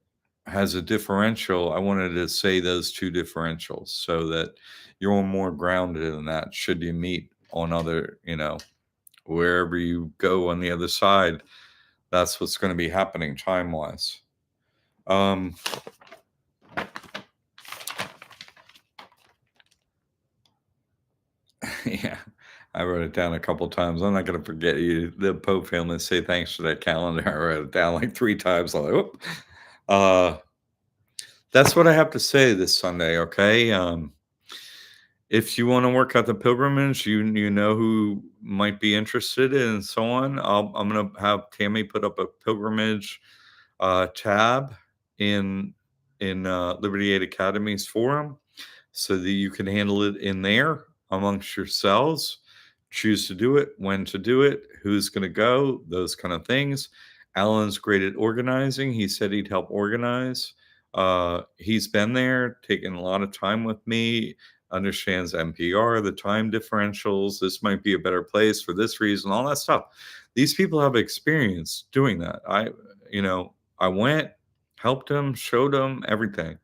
has a differential. I wanted to say those two differentials so that you're more grounded in that. Should you meet on other, wherever you go on the other side, that's what's going to be happening time wise. Yeah, I wrote it down a couple times. I'm not going to forget you. The Pope family say thanks for that calendar. I wrote it down like 3 times. I'm like, whoop. That's what I have to say this Sunday. Okay. If you want to work out the pilgrimage, you know who might be interested and so on. I'm going to have Tammy put up a pilgrimage tab in Liberty Aid Academy's forum, so that you can handle it in there amongst yourselves. Choose to do it, when to do it, who's going to go, those kind of things. Alan's great at organizing. He said he'd help organize. He's been there, taken a lot of time with me, understands NPR, the time differentials. This might be a better place for this reason, all that stuff. These people have experience doing that. I went, helped them, showed them everything.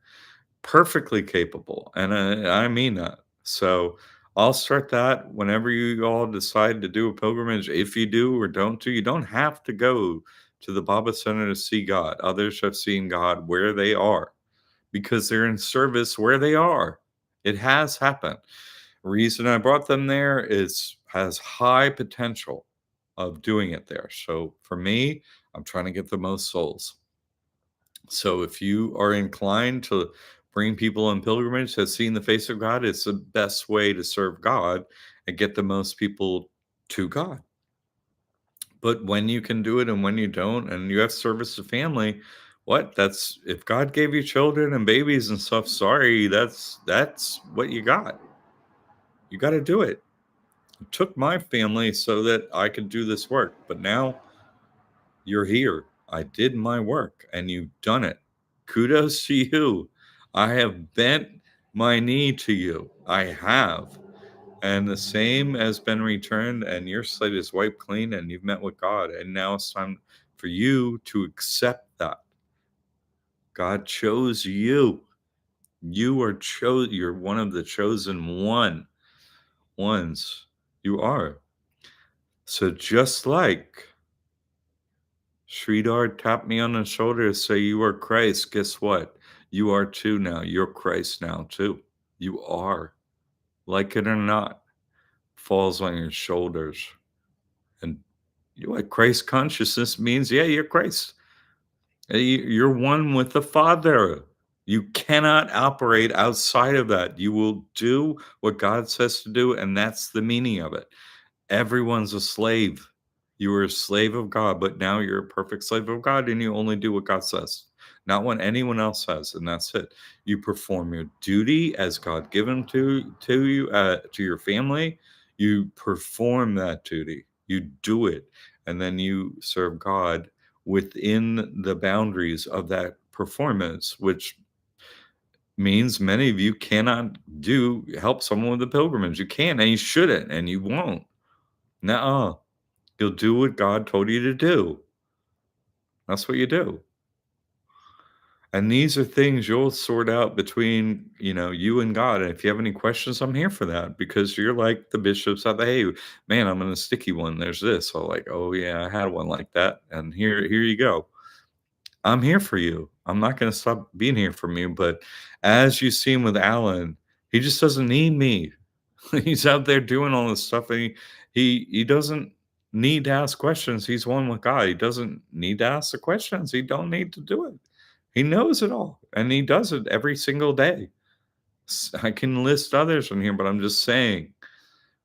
Perfectly capable, and I mean that. So I'll start that whenever you all decide to do a pilgrimage. If you do or don't do, you don't have to go to the Baba Center to see God. Others have seen God where they are because they're in service where they are. It has happened. Reason I brought them there is has high potential of doing it there. So for me, I'm trying to get the most souls. So if you are inclined to bring people on pilgrimage that seen the face of God, it's the best way to serve God and get the most people to God. But when you can do it and when you don't, and you have service to family, that's if God gave you children and babies and stuff, sorry, that's what you got. You got to do it. took my family so that I could do this work. But now you're here. I did my work and you've done it. Kudos to you. I have bent my knee to you. I have. And the same has been returned, and your slate is wiped clean, and you've met with God. And now it's time for you to accept that. God chose you. You are chosen. You're one of the chosen ones. You are. So just like Sridhar tapped me on the shoulder to say, "You are Christ." Guess what? You are too now. You're Christ now too. You are. Like it or not, falls on your shoulders. And you like Christ consciousness means, yeah, you're Christ. You're one with the Father. You cannot operate outside of that. You will do what God says to do, and that's the meaning of it. Everyone's a slave. You were a slave of God, but now you're a perfect slave of God, and you only do what God says, not what anyone else says, and that's it. You perform your duty as God given to you, to your family. You perform that duty. You do it, and then you serve God within the boundaries of that performance, which means many of you cannot do help someone with a pilgrimage. You can't, and you shouldn't, and you won't. Nuh-uh. You'll do what God told you to do. That's what you do. And these are things you'll sort out between, you and God. And if you have any questions, I'm here for that because you're like the bishops out there. Hey, man, I'm in a sticky one. There's this. So like, oh yeah, I had one like that. And here you go. I'm here for you. I'm not going to stop being here for you. But as you've seen with Alan, he just doesn't need me. He's out there doing all this stuff, and he doesn't need to ask questions. He's one with God. He doesn't need to ask the questions. He don't need to do it. He knows it all, and he does it every single day. I can list others from here, but I'm just saying,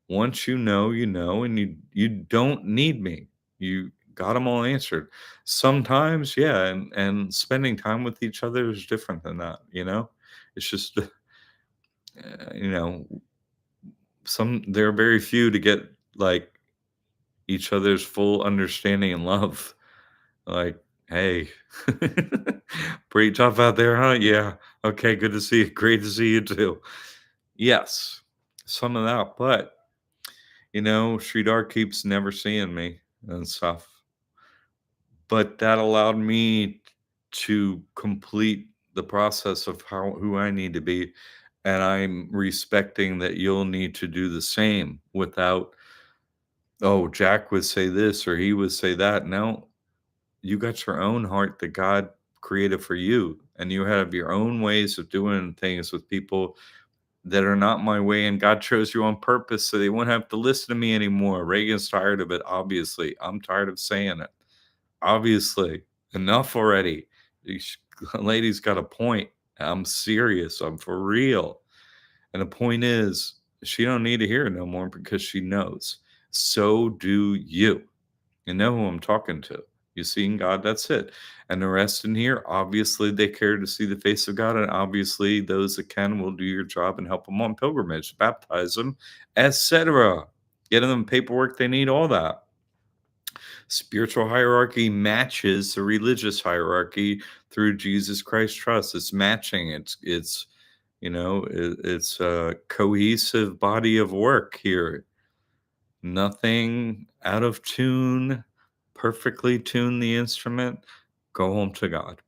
once you know, and you don't need me. You got them all answered. Sometimes, yeah, and spending time with each other is different than that. It's just you know there are very few to get like each other's full understanding and love. Like, hey, pretty tough out there, huh? Yeah. Okay, good to see you. Great to see you too. Yes, some of that, but Sridhar keeps never seeing me and stuff. But that allowed me to complete the process of who I need to be. And I'm respecting that you'll need to do the same without, oh, Jack would say this or he would say that. No, you got your own heart that God created for you, and you have your own ways of doing things with people that are not my way. And God chose you on purpose so they won't have to listen to me anymore. Reagan's tired of it, obviously. I'm tired of saying it. Obviously, enough already. These lady's got a point. I'm serious. I'm for real. And the point is, she don't need to hear it no more because she knows. So do you. You know who I'm talking to. You seen God, that's it. And the rest in here, obviously they care to see the face of God. And obviously those that can will do your job and help them on pilgrimage, baptize them, etc. Get them paperwork they need, all that. Spiritual hierarchy matches the religious hierarchy through Jesus Christ trust. It's matching. It's a cohesive body of work here. Nothing out of tune. Perfectly tune the instrument. Go home to God.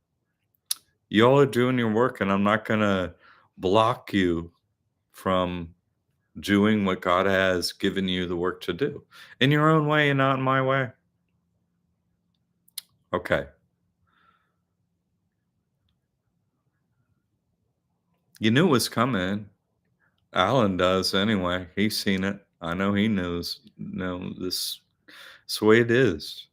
Y'all are doing your work, and I'm not gonna block you from doing what God has given you the work to do in your own way and not in my way. Okay. You knew it was coming. Alan does anyway. He's seen it. I know he knows. No, it's the way it is.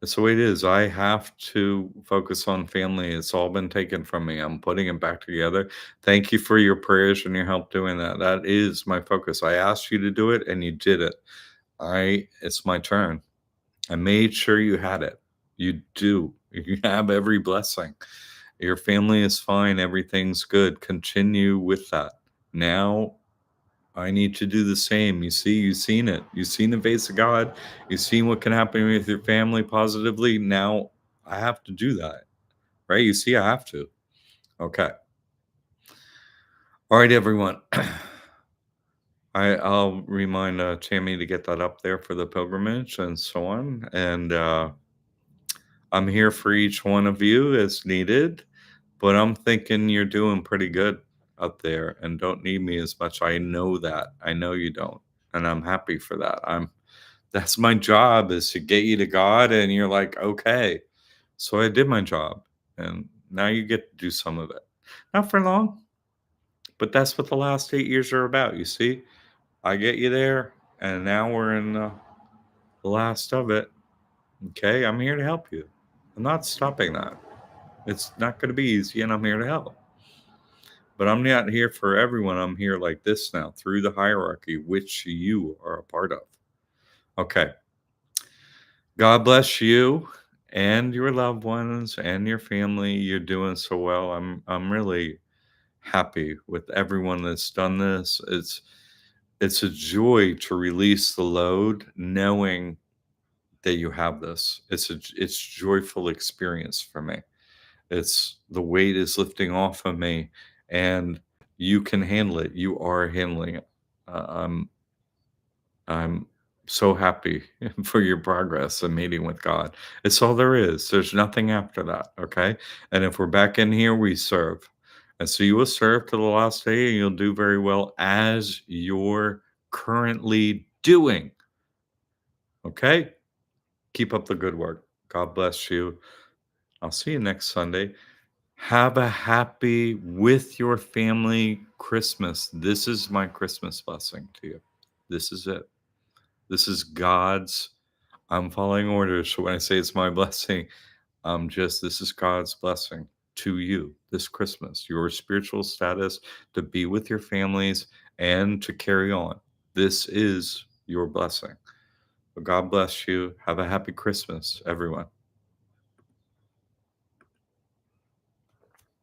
It's the way it is. I have to focus on family. It's all been taken from me. I'm putting it back together. Thank you for your prayers and your help doing that. That is my focus. I asked you to do it and you did it. It's my turn. I made sure you had it. You do. You have every blessing. Your family is fine. Everything's good. Continue with that. Now I need to do the same. You see, you've seen it. You've seen the face of God. You've seen what can happen with your family positively. Now I have to do that, right? You see, I have to. Okay. All right, everyone. I'll remind Tammy to get that up there for the pilgrimage and so on. And I'm here for each one of you as needed, but I'm thinking you're doing pretty good up there and don't need me as much. I know that. I know you don't. And I'm happy for that. That's my job, is to get you to God, and you're like, okay. So I did my job, and now you get to do some of it. Not for long, but that's what the last 8 years are about. You see, I get you there, and now we're in the last of it. Okay, I'm here to help you. I'm not stopping that. It's not going to be easy, and I'm here to help. But I'm not here for everyone. I'm here like this now, through the hierarchy, which you are a part of. Okay. God bless you and your loved ones and your family. You're doing so well. I'm really happy with everyone that's done this. It's a joy to release the load, knowing that you have this. It's joyful experience for me. It's the weight is lifting off of me, and you can handle it. You are handling it. I'm I'm so happy for your progress and meeting with God. It's all there is. There's nothing after that. Okay. And if we're back in here, we serve. And so you will serve to the last day, and you'll do very well as you're currently doing. Okay. Keep up the good work. God bless you. I'll see you next Sunday. Have a happy with your family Christmas. This is my Christmas blessing to you. This is it. This is God's. I'm following orders. So when I say it's my blessing, this is God's blessing to you this Christmas, your spiritual status, to be with your families and to carry on. This is your blessing. God bless you. Have a happy Christmas, everyone.